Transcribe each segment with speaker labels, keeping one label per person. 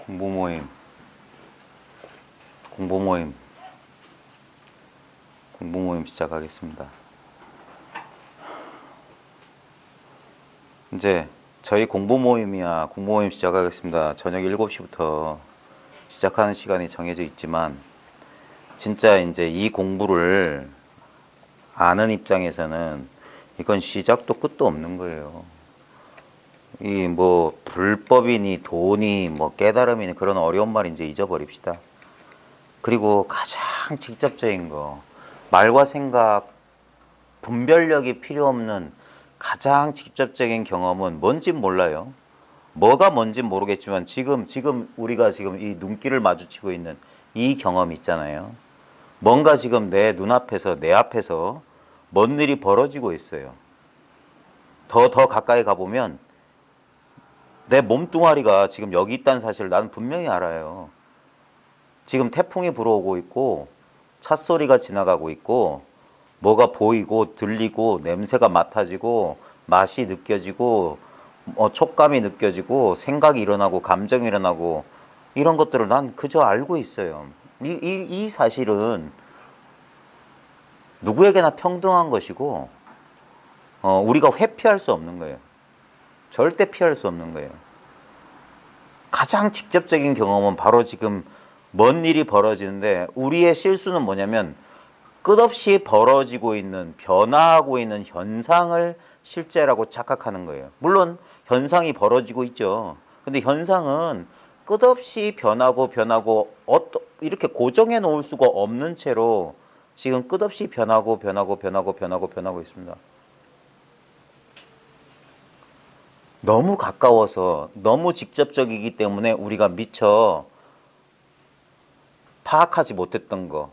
Speaker 1: 공부 모임, 공부 모임, 공부 모임 시작하겠습니다. 이제 저희 공부 모임이야, 공부 모임 시작하겠습니다. 저녁 7시부터 시작하는 시간이 정해져 있지만, 진짜 이제 이 공부를 아는 입장에서는 이건 시작도 끝도 없는 거예요. 이 뭐 불법이니 돈이 뭐 깨달음이니 그런 어려운 말 이제 잊어버립시다. 그리고 가장 직접적인 거, 말과 생각, 분별력이 필요 없는 가장 직접적인 경험은 뭔지 몰라요. 뭐가 뭔지 모르겠지만 지금 우리가 지금 이 눈길을 마주치고 있는 이 경험 있잖아요. 뭔가 지금 내 눈앞에서 내 앞에서 뭔 일이 벌어지고 있어요. 더 가까이 가보면 내 몸뚱아리가 지금 여기 있다는 사실을 나는 분명히 알아요. 지금 태풍이 불어오고 있고 찻소리가 지나가고 있고 뭐가 보이고 들리고 냄새가 맡아지고 맛이 느껴지고 촉감이 느껴지고 생각이 일어나고 감정이 일어나고 이런 것들을 난 그저 알고 있어요. 이 사실은 누구에게나 평등한 것이고 우리가 회피할 수 없는 거예요. 절대 피할 수 없는 거예요. 가장 직접적인 경험은 바로 지금 뭔 일이 벌어지는데 우리의 실수는 뭐냐면 끝없이 벌어지고 있는 변화하고 있는 현상을 실제라고 착각하는 거예요. 물론 현상이 벌어지고 있죠. 근데 현상은 끝없이 변하고 이렇게 고정해 놓을 수가 없는 채로 지금 끝없이 변하고 있습니다. 너무 가까워서 너무 직접적이기 때문에 우리가 미처 파악하지 못했던 거,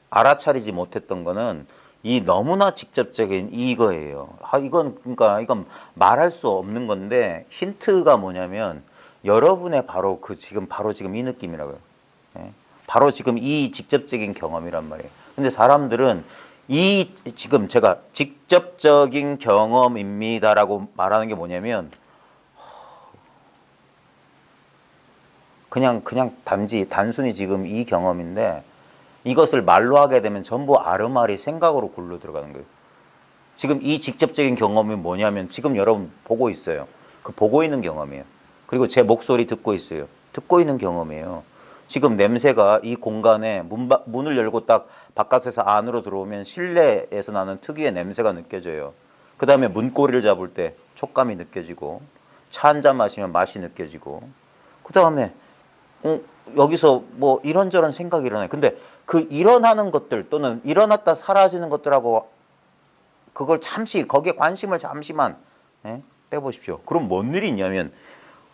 Speaker 1: 알아차리지 못했던 거는 이 너무나 직접적인 이거예요. 이건 말할 수 없는 건데 힌트가 뭐냐면 여러분의 바로 지금 이 느낌이라고요. 예? 바로 지금 이 직접적인 경험이란 말이에요. 근데 사람들은 지금 제가 직접적인 경험입니다라고 말하는 게 뭐냐면 그냥 단순히 지금 이 경험인데 이것을 말로 하게 되면 전부 아르마리 생각으로 굴러 들어가는 거예요. 지금 이 직접적인 경험이 뭐냐면 지금 여러분 보고 있어요. 그 보고 있는 경험이에요. 그리고 제 목소리 듣고 있어요. 듣고 있는 경험이에요. 지금 냄새가 이 공간에 문을 열고 딱 바깥에서 안으로 들어오면 실내에서 나는 특유의 냄새가 느껴져요. 그 다음에 문고리를 잡을 때 촉감이 느껴지고 차 한 잔 마시면 맛이 느껴지고 그 다음에 여기서 뭐 이런저런 생각이 일어나요. 근데 그 일어나는 것들 또는 일어났다 사라지는 것들하고 그걸 거기에 관심을 잠시만 빼보십시오. 그럼 뭔 일이 있냐면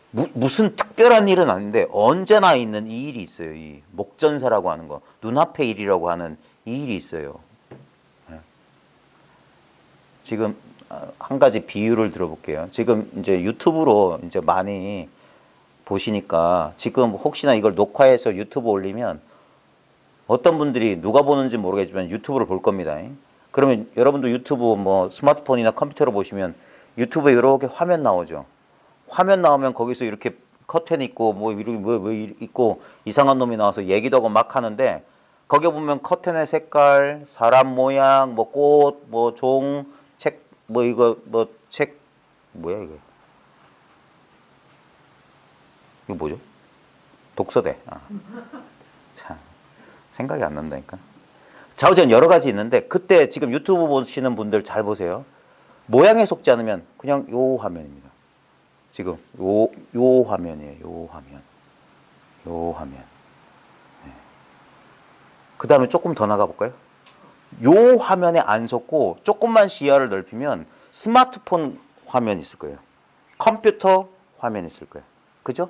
Speaker 1: 무슨 특별한 일은 아닌데 언제나 있는 이 일이 있어요. 이 목전사라고 하는 거, 눈앞의 일이라고 하는 이 일이 있어요. 지금 한 가지 비유를 들어볼게요. 지금 이제 유튜브로 이제 많이 보시니까 지금 혹시나 이걸 녹화해서 유튜브 올리면 어떤 분들이 누가 보는지 모르겠지만 유튜브를 볼 겁니다. 그러면 여러분도 유튜브 뭐 스마트폰이나 컴퓨터로 보시면 유튜브에 이렇게 화면 나오죠. 화면 나오면 거기서 이렇게 커튼 있고 뭐 있고 이상한 놈이 나와서 얘기도 하고 막 하는데 거기 보면 커튼의 색깔, 사람 모양, 뭐 꽃, 뭐 종, 책, 뭐 이거 뭐 책 뭐야 이거? 이거 뭐죠? 독서대. 참 생각이 안 난다니까. 좌우전 여러 가지 있는데 그때 지금 유튜브 보시는 분들 잘 보세요. 모양에 속지 않으면 그냥 요 화면입니다. 지금 요 화면이에요. 요 화면. 네. 그 다음에 조금 더 나가 볼까요? 요 화면에 안 속고 조금만 시야를 넓히면 스마트폰 화면이 있을 거예요. 컴퓨터 화면이 있을 거예요. 그죠?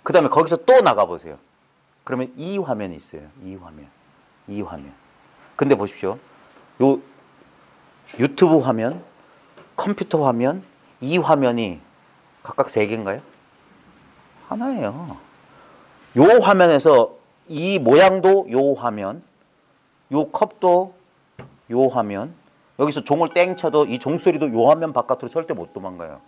Speaker 1: 그 다음에 거기서 또 나가 보세요. 그러면 이 화면이 있어요. 이 화면. 근데 보십시오. 요 유튜브 화면, 컴퓨터 화면, 이 화면이 각각 3개인가요? 하나예요. 요 화면에서 이 모양도 요 화면, 요 컵도 요 화면, 여기서 종을 땡 쳐도 이 종소리도 요 화면 바깥으로 절대 못 도망가요.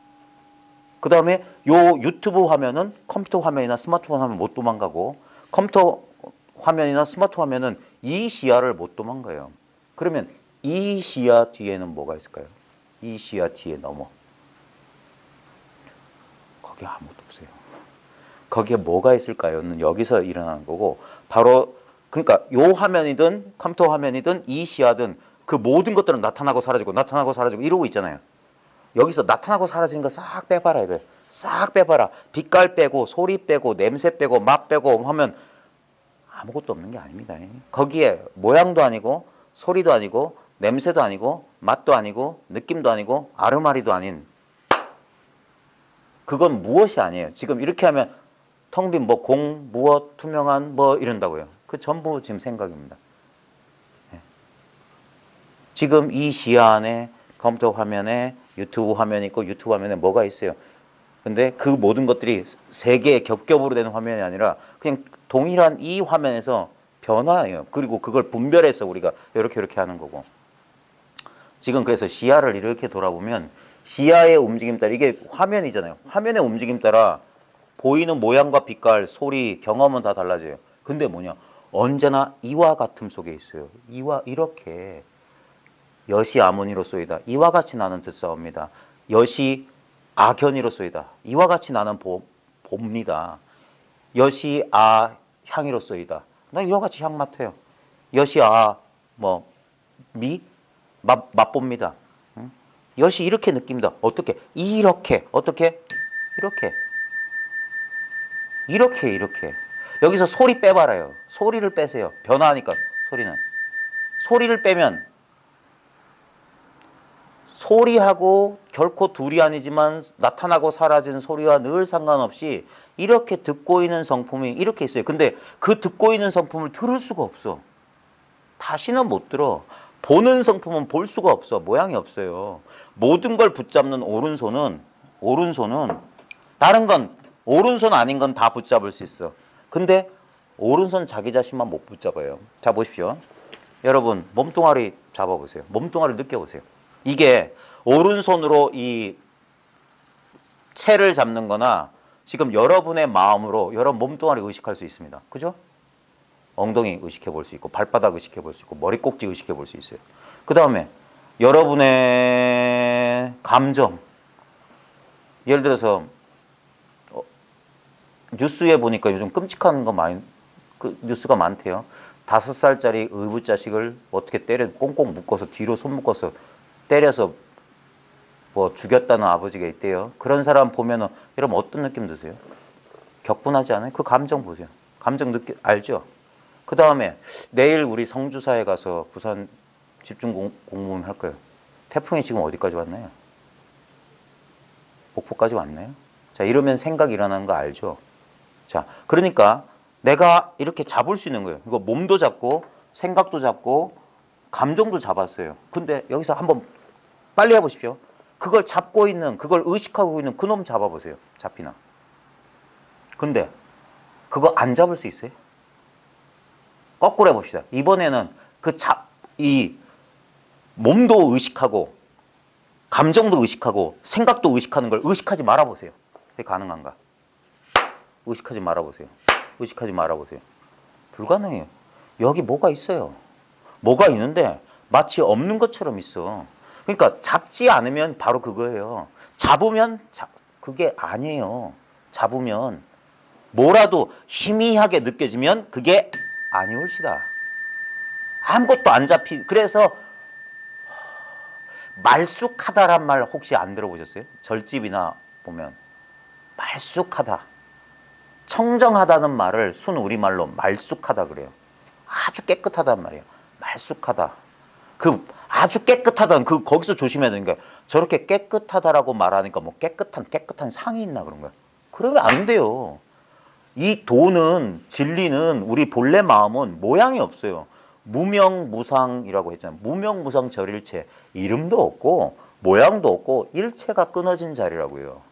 Speaker 1: 그 다음에 요 유튜브 화면은 컴퓨터 화면이나 스마트폰 화면 못 도망가고 컴퓨터 화면이나 스마트 화면은 이 시야를 못 도망가요. 그러면 이 시야 뒤에는 뭐가 있을까요? 이 시야 뒤에 넘어. 거기 아무것도 없어요. 거기에 뭐가 있을까요?는 여기서 일어나는 거고 바로 그러니까 요 화면이든 컴퓨터 화면이든 이 시야든 그 모든 것들은 나타나고 사라지고 이러고 있잖아요. 여기서 나타나고 사라지는 거 싹 빼봐라 이거예요. 싹 빼봐라. 빛깔 빼고 소리 빼고 냄새 빼고 맛 빼고 하면 아무것도 없는 게 아닙니다. 거기에 모양도 아니고 소리도 아니고 냄새도 아니고 맛도 아니고 느낌도 아니고 아르마리도 아닌 그건 무엇이 아니에요. 지금 이렇게 하면 텅 빈 뭐 공, 무엇, 투명한 뭐 이런다고요. 그 전부 지금 생각입니다. 지금 이 시야 안에 컴퓨터 화면에 유튜브 화면이 있고 유튜브 화면에 뭐가 있어요. 근데 그 모든 것들이 세 개의 겹겹으로 되는 화면이 아니라 그냥 동일한 이 화면에서 변화예요. 그리고 그걸 분별해서 우리가 이렇게 하는 거고. 지금 그래서 시야를 이렇게 돌아보면 시야의 움직임 따라 이게 화면이잖아요. 화면의 움직임 따라 보이는 모양과 빛깔, 소리, 경험은 다 달라져요. 근데 뭐냐? 언제나 이와 같음 속에 있어요. 이와 이렇게 여시 아모니로소이다. 이와 같이 나는 듣사옵니다. 여시 아견이로소이다. 이와 같이 나는 봅니다. 여시 아 향이로소이다. 나 이와 같이 향 맡아요. 여시 아 뭐 미 맛봅니다. 응? 여시 이렇게 느낍니다. 어떻게? 이렇게 어떻게? 이렇게 여기서 소리 빼봐라요. 소리를 빼세요. 변화하니까 소리를 빼면 소리하고 결코 둘이 아니지만 나타나고 사라지는 소리와 늘 상관없이 이렇게 듣고 있는 성품이 이렇게 있어요. 근데 그 듣고 있는 성품을 들을 수가 없어. 다시는 못 들어. 보는 성품은 볼 수가 없어. 모양이 없어요. 모든 걸 붙잡는 오른손은 다른 건 오른손 아닌 건 다 붙잡을 수 있어. 근데 오른손 자기 자신만 못 붙잡아요. 자 보십시오. 여러분 몸뚱아리 잡아보세요. 몸뚱아리를 느껴보세요. 이게 오른손으로 이 채를 잡는 거나 지금 여러분의 마음으로 여러분 몸뚱아리 의식할 수 있습니다. 그죠? 엉덩이 의식해 볼 수 있고 발바닥 의식해 볼 수 있고 머리 꼭지 의식해 볼 수 있어요. 그 다음에 여러분의 감정 예를 들어서 뉴스에 보니까 요즘 끔찍한 거 많이 뉴스가 많대요. 5살짜리 의붓자식을 어떻게 때려 꽁꽁 묶어서 뒤로 손 묶어서 때려서 뭐 죽였다는 아버지가 있대요. 그런 사람 보면은 여러분 어떤 느낌 드세요? 격분하지 않아요? 그 감정 보세요. 감정 알죠? 그 다음에 내일 우리 성주사에 가서 부산 집중 공무원 할 거예요. 태풍이 지금 어디까지 왔나요? 목포까지 왔나요? 자, 이러면 생각이 일어나는 거 알죠? 자, 그러니까 내가 이렇게 잡을 수 있는 거예요. 이거 몸도 잡고 생각도 잡고 감정도 잡았어요. 근데 여기서 한번 빨리 해보십시오. 그걸 잡고 있는, 그걸 의식하고 있는 그놈 잡아보세요. 잡히나. 근데 그거 안 잡을 수 있어요? 거꾸로 해봅시다. 이번에는 이 몸도 의식하고 감정도 의식하고 생각도 의식하는 걸 의식하지 말아보세요. 그게 가능한가? 의식하지 말아보세요. 의식하지 말아보세요. 불가능해요. 여기 뭐가 있어요. 뭐가 있는데 마치 없는 것처럼 있어. 그러니까 잡지 않으면 바로 그거예요. 잡으면 그게 아니에요. 잡으면 뭐라도 희미하게 느껴지면 그게 아니올시다. 아무것도 안 그래서 말쑥하다란 말 혹시 안 들어보셨어요? 절집이나 보면 말쑥하다. 청정하다는 말을 순 우리말로 말쑥하다 그래요. 아주 깨끗하단 말이에요. 말쑥하다. 그 아주 깨끗하다는 거기서 조심해야 되는 게 저렇게 깨끗하다라고 말하니까 뭐 깨끗한 상이 있나 그런 거야. 그러면 안 돼요. 이 도는 진리는 우리 본래 마음은 모양이 없어요. 무명무상이라고 했잖아요. 무명무상 절일체. 이름도 없고 모양도 없고 일체가 끊어진 자리라고요.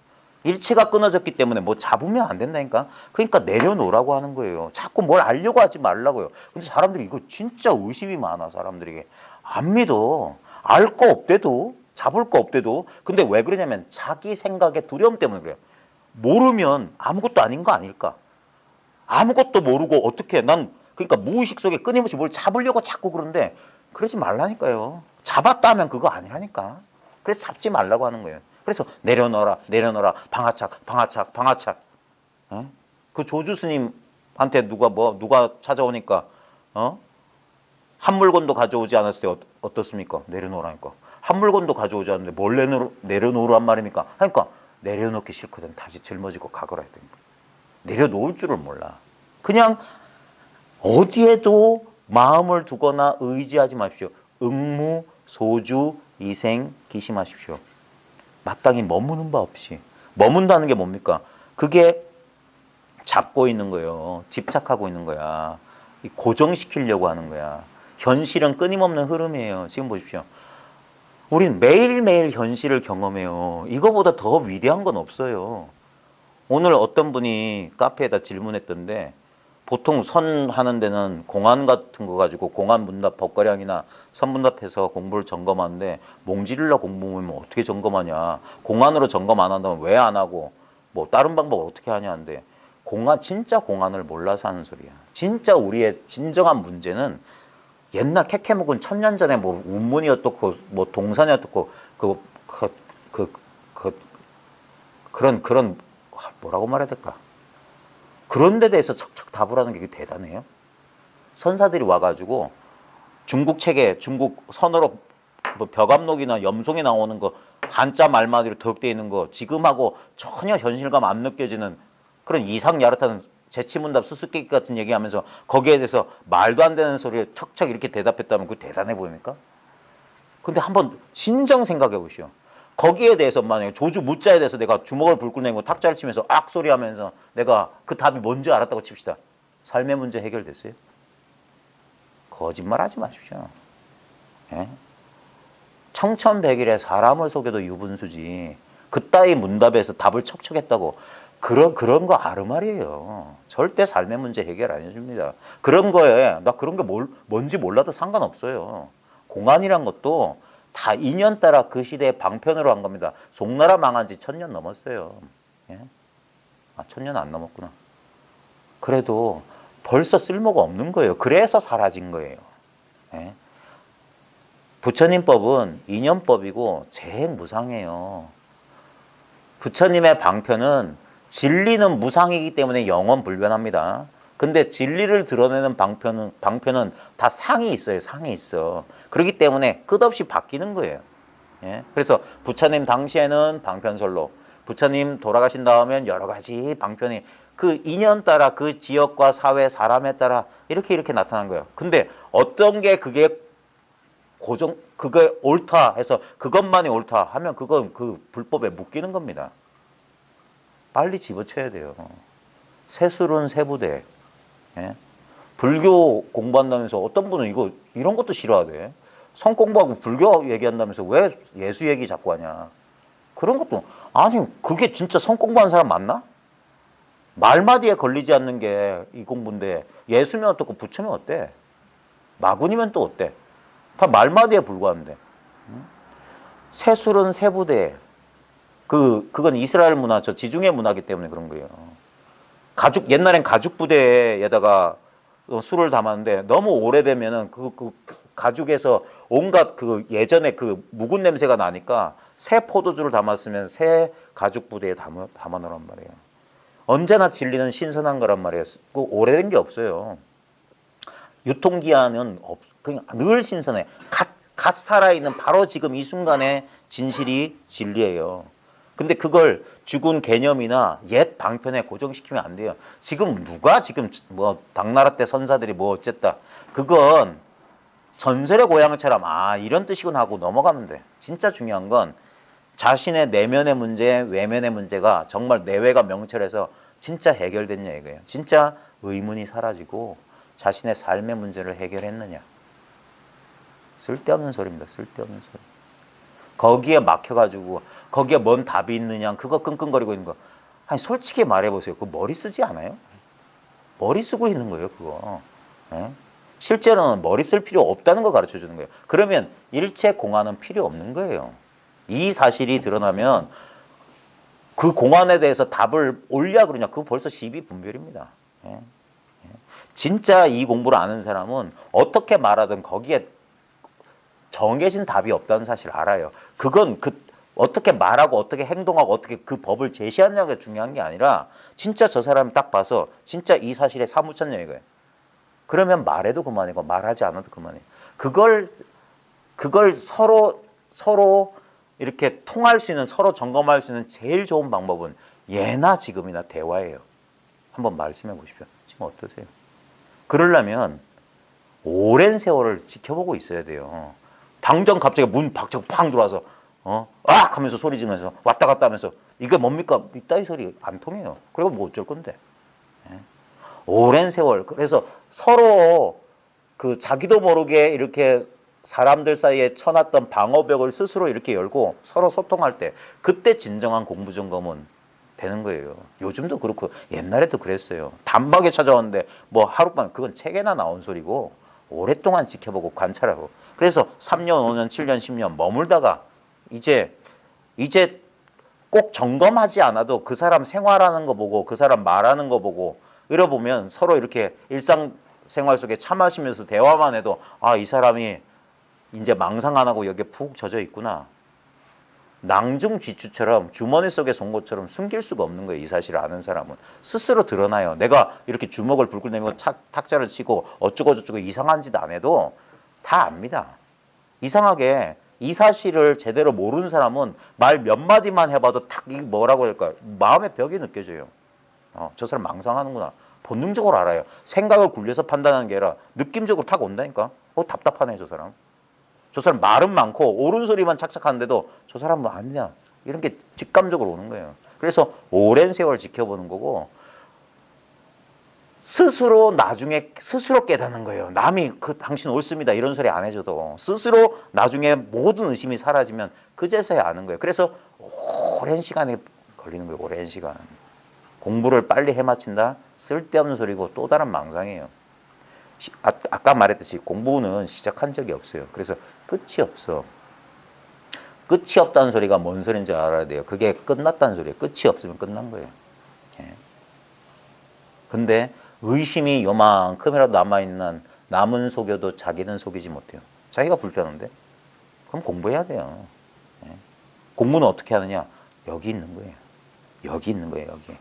Speaker 1: 일체가 끊어졌기 때문에 뭐 잡으면 안 된다니까. 그러니까 내려놓으라고 하는 거예요. 자꾸 뭘 알려고 하지 말라고요. 근데 사람들이 이거 진짜 의심이 많아. 사람들에게 안 믿어. 알 거 없대도 잡을 거 없대도. 근데 왜 그러냐면 자기 생각의 두려움 때문에 그래요. 모르면 아무것도 아닌 거 아닐까? 아무것도 모르고 어떻게 난 그러니까 무의식 속에 끊임없이 뭘 잡으려고 자꾸 그러는데 그러지 말라니까요. 잡았다 하면 그거 아니라니까. 그래서 잡지 말라고 하는 거예요. 그래서 내려놓아라, 내려놓아라, 방아착, 방아착, 방아착. 어? 그 조주 스님한테 누가 찾아오니까 한 물건도 가져오지 않았을 때 어떻습니까? 내려놓으라니까. 한 물건도 가져오지 않는데 뭘 내려놓으란 말입니까? 그러니까 내려놓기 싫거든. 다시 짊어지고 가거라 했더니 내려놓을 줄을 몰라. 그냥 어디에도 마음을 두거나 의지하지 마십시오. 응무, 소주, 이생, 기심하십시오. 마땅히 머무는 바 없이. 머문다는 게 뭡니까? 그게 잡고 있는 거예요. 집착하고 있는 거야. 고정시키려고 하는 거야. 현실은 끊임없는 흐름이에요. 지금 보십시오. 우린 매일매일 현실을 경험해요. 이거보다 더 위대한 건 없어요. 오늘 어떤 분이 카페에다 질문했던데 보통 선 하는 데는 공안 같은 거 가지고 공안 문답 법과량이나 선문답해서 공부를 점검하는데 몽지르라 공부하면 어떻게 점검하냐. 공안으로 점검 안 한다면 왜 안 하고 뭐 다른 방법을 어떻게 하냐는데 진짜 공안을 몰라서 하는 소리야. 진짜 우리의 진정한 문제는 옛날 캐캐묵은 1000년 전에 뭐 운문이 어떻고 뭐 동산이 어떻고 그런 뭐라고 말해야 될까? 그런 데 대해서 척척 답을 하는 게 대단해요. 선사들이 와가지고 중국 책에 중국 선어록 뭐 벽암록이나 염송에 나오는 거 한자 말마디로 덕돼 있는 거 지금하고 전혀 현실감 안 느껴지는 그런 이상 야릇한 재치문답 수수께끼 같은 얘기하면서 거기에 대해서 말도 안 되는 소리에 척척 이렇게 대답했다면 그거 대단해 보입니까? 근데 한번 진정 생각해 보시오. 거기에 대해서 만약에 조주 무자에 대해서 내가 주먹을 불끈 내고 탁자를 치면서 악소리 하면서 내가 그 답이 뭔지 알았다고 칩시다. 삶의 문제 해결됐어요? 거짓말 하지 마십시오. 예? 청천백일에 사람을 속여도 유분수지. 그따위 문답에서 답을 척척했다고 그런 거 아르말이에요. 절대 삶의 문제 해결 안 해줍니다. 그런 거에 나 그런 게 뭔지 몰라도 상관없어요. 공안이란 것도 다 인연 따라 그 시대의 방편으로 한 겁니다. 송나라 망한 지 1000년 넘었어요. 예? 1000년 안 넘었구나. 그래도 벌써 쓸모가 없는 거예요. 그래서 사라진 거예요. 예? 부처님법은 인연법이고 재행무상이에요. 부처님의 방편은 진리는 무상이기 때문에 영원 불변합니다. 근데 진리를 드러내는 방편은 다 상이 있어요. 상이 있어. 그렇기 때문에 끝없이 바뀌는 거예요. 예? 그래서 부처님 당시에는 방편설로, 부처님 돌아가신 다음엔 여러 가지 방편이 그 인연 따라 그 지역과 사회, 사람에 따라 이렇게 나타난 거예요. 근데 어떤 게 그게 옳다 해서 그것만이 옳다 하면 그건 그 불법에 묶이는 겁니다. 빨리 집어쳐야 돼요. 세술은 세부대. 예? 불교 공부한다면서 어떤 분은 이런 것도 싫어하대. 성 공부하고 불교 얘기한다면서 왜 예수 얘기 자꾸 하냐. 그런 것도 아니 그게 진짜 성 공부하는 사람 맞나? 말마디에 걸리지 않는 게 이 공부인데 예수면 어떻고 부처면 어때? 마군이면 또 어때? 다 말마디에 불과한데. 세술은 세부대. 그건 이스라엘 문화, 저 지중해 문화기 때문에 그런 거예요. 옛날엔 가죽 부대에다가 술을 담았는데 너무 오래되면은 그 가죽에서 온갖 그 예전에 그 묵은 냄새가 나니까 새 포도주를 담았으면 새 가죽 부대에 담아놓으란 말이에요. 언제나 진리는 신선한 거란 말이에요. 그 오래된 게 없어요. 유통기한은 그냥 늘 신선해. 갓 살아있는 바로 지금 이 순간의 진실이 진리예요. 근데 그걸 죽은 개념이나 옛 방편에 고정시키면 안 돼요. 지금 뭐 당나라 때 선사들이 뭐 어쨌다. 그건 전설의 고향처럼 이런 뜻이군 하고 넘어가면 돼. 진짜 중요한 건 자신의 내면의 문제, 외면의 문제가 정말 내외가 명철해서 진짜 해결됐냐 이거예요. 진짜 의문이 사라지고 자신의 삶의 문제를 해결했느냐. 쓸데없는 소리입니다. 쓸데없는 소리. 거기에 막혀가지고 거기에 뭔 답이 있느냐 그거 끙끙거리고 있는 거. 아니 솔직히 말해보세요. 그거 머리 쓰지 않아요? 머리 쓰고 있는 거예요 그거. 예? 실제로는 머리 쓸 필요 없다는 거 가르쳐주는 거예요. 그러면 일체 공안은 필요 없는 거예요. 이 사실이 드러나면 그 공안에 대해서 답을 올려 그러냐? 그거 벌써 시비분별입니다. 예. 진짜 이 공부를 아는 사람은 어떻게 말하든 거기에 정해진 답이 없다는 사실을 알아요. 그건 어떻게 말하고 어떻게 행동하고 어떻게 그 법을 제시하느냐가 중요한 게 아니라 진짜 저 사람이 딱 봐서 진짜 이 사실에 사무쳤냐 이거예요. 그러면 말해도 그만이고 말하지 않아도 그만이에요. 그걸 서로 이렇게 통할 수 있는, 서로 점검할 수 있는 제일 좋은 방법은 예나 지금이나 대화예요. 한번 말씀해 보십시오. 지금 어떠세요? 그러려면 오랜 세월을 지켜보고 있어야 돼요. 당장 갑자기 문 박차고 팡 들어와서 악 하면서 소리 지르면서 왔다 갔다 하면서 이게 뭡니까? 이따위 소리 안 통해요. 그리고 뭐 어쩔 건데. 예? 오랜 세월. 그래서 서로 그 자기도 모르게 이렇게 사람들 사이에 쳐놨던 방어벽을 스스로 이렇게 열고 서로 소통할 때 그때 진정한 공부 점검은 되는 거예요. 요즘도 그렇고 옛날에도 그랬어요. 단박에 찾아왔는데 뭐 하룻밤 그건 책에나 나온 소리고 오랫동안 지켜보고 관찰하고 그래서 3년, 5년, 7년, 10년 머물다가 이제 꼭 점검하지 않아도 그 사람 생활하는 거 보고 그 사람 말하는 거 보고 이러보면 서로 이렇게 일상생활 속에 차 마시면서 대화만 해도 아, 이 사람이 이제 망상 안 하고 여기에 푹 젖어 있구나. 낭중지추처럼 주머니 속에 쏜 것처럼 숨길 수가 없는 거예요. 이 사실을 아는 사람은. 스스로 드러나요. 내가 이렇게 주먹을 불끈 내밀고 탁자를 치고 어쩌고저쩌고 이상한 짓 안 해도 다 압니다. 이상하게 이 사실을 제대로 모르는 사람은 말 몇 마디만 해봐도 탁 이게 뭐라고 할까요? 마음의 벽이 느껴져요. 저 사람 망상하는구나. 본능적으로 알아요. 생각을 굴려서 판단하는 게 아니라 느낌적으로 탁 온다니까. 답답하네 저 사람. 저 사람 말은 많고 옳은 소리만 착착하는데도 저 사람은 아니냐. 이런 게 직감적으로 오는 거예요. 그래서 오랜 세월 지켜보는 거고 스스로 나중에 스스로 깨닫는 거예요. 남이 당신 옳습니다 이런 소리 안 해줘도 스스로 나중에 모든 의심이 사라지면 그제서야 아는 거예요. 그래서 오랜 시간이 걸리는 거예요. 오랜 시간. 공부를 빨리 해마친다? 쓸데없는 소리고 또 다른 망상이에요. 아까 말했듯이 공부는 시작한 적이 없어요. 그래서 끝이 없어. 끝이 없다는 소리가 뭔 소리인지 알아야 돼요. 그게 끝났다는 소리예요. 끝이 없으면 끝난 거예요. 예. 근데 의심이 요만큼이라도 남아있는 남은 속여도 자기는 속이지 못해요. 자기가 불편한데? 그럼 공부해야 돼요. 예. 공부는 어떻게 하느냐? 여기 있는 거예요. 여기 있는 거예요. 여기.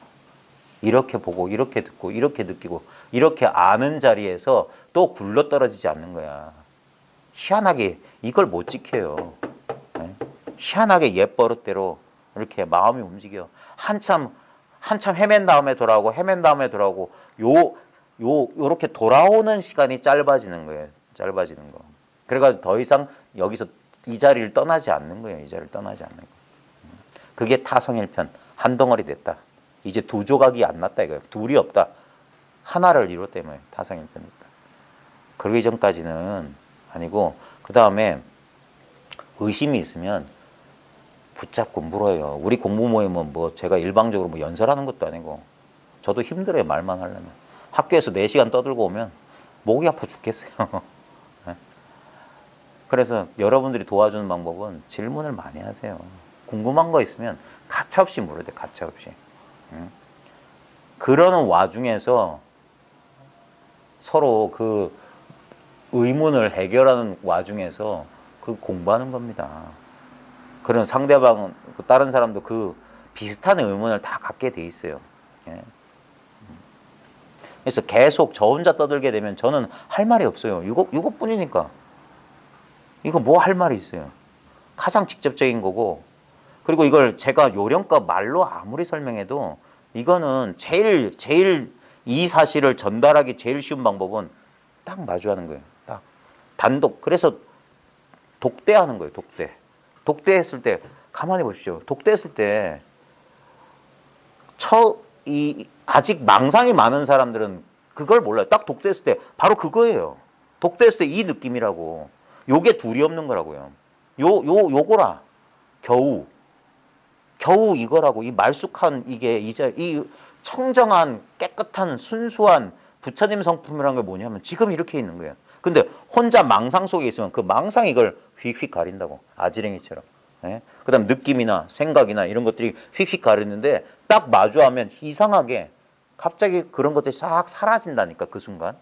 Speaker 1: 이렇게 보고 이렇게 듣고 이렇게 느끼고 이렇게 아는 자리에서 또 굴러떨어지지 않는 거야. 희한하게 이걸 못 지켜요. 네? 희한하게 옛버릇대로 이렇게 마음이 움직여. 한참 헤맨 다음에 돌아오고 헤맨 다음에 돌아오고 요렇게 돌아오는 시간이 짧아지는 거예요. 짧아지는 거. 그래가지고 더 이상 여기서 이 자리를 떠나지 않는 거예요. 이 자리를 떠나지 않는 거. 그게 타성일편. 한 덩어리 됐다. 이제 두 조각이 안 났다 이거예요. 둘이 없다. 하나를 이뤘다며 타성일편이다. 그러기 전까지는 아니고 그 다음에 의심이 있으면 붙잡고 물어요. 우리 공부 모임은 뭐 제가 일방적으로 뭐 연설하는 것도 아니고 저도 힘들어요. 말만 하려면. 학교에서 4시간 떠들고 오면 목이 아파 죽겠어요. 그래서 여러분들이 도와주는 방법은 질문을 많이 하세요. 궁금한 거 있으면 가차없이 물어야 돼. 가차없이. 그러는 와중에서 서로 그 의문을 해결하는 와중에서 그 공부하는 겁니다. 그런 상대방, 다른 사람도 그 비슷한 의문을 다 갖게 돼 있어요. 예. 그래서 계속 저 혼자 떠들게 되면 저는 할 말이 없어요. 이것뿐이니까. 이거 뭐 할 말이 있어요. 가장 직접적인 거고 그리고 이걸 제가 요령껏 말로 아무리 설명해도 이거는 제일 이 사실을 전달하기 제일 쉬운 방법은 딱 마주하는 거예요. 딱 단독. 그래서 독대하는 거예요. 독대했을 때 가만히 보십시오. 독대했을 때 아직 망상이 많은 사람들은 그걸 몰라요. 딱 독대했을 때 바로 그거예요. 독대했을 때 이 느낌이라고. 요게 둘이 없는 거라고요. 요거라. 겨우 이거라고. 이 말쑥한 이 청정한 깨끗한 순수한 부처님 성품이라는 게 뭐냐면 지금 이렇게 있는 거예요. 근데 혼자 망상 속에 있으면 그 망상이 이걸 휙휙 가린다고. 아지랭이처럼. 예? 그다음 느낌이나 생각이나 이런 것들이 휙휙 가리는데 딱 마주하면 이상하게 갑자기 그런 것들이 싹 사라진다니까 그 순간.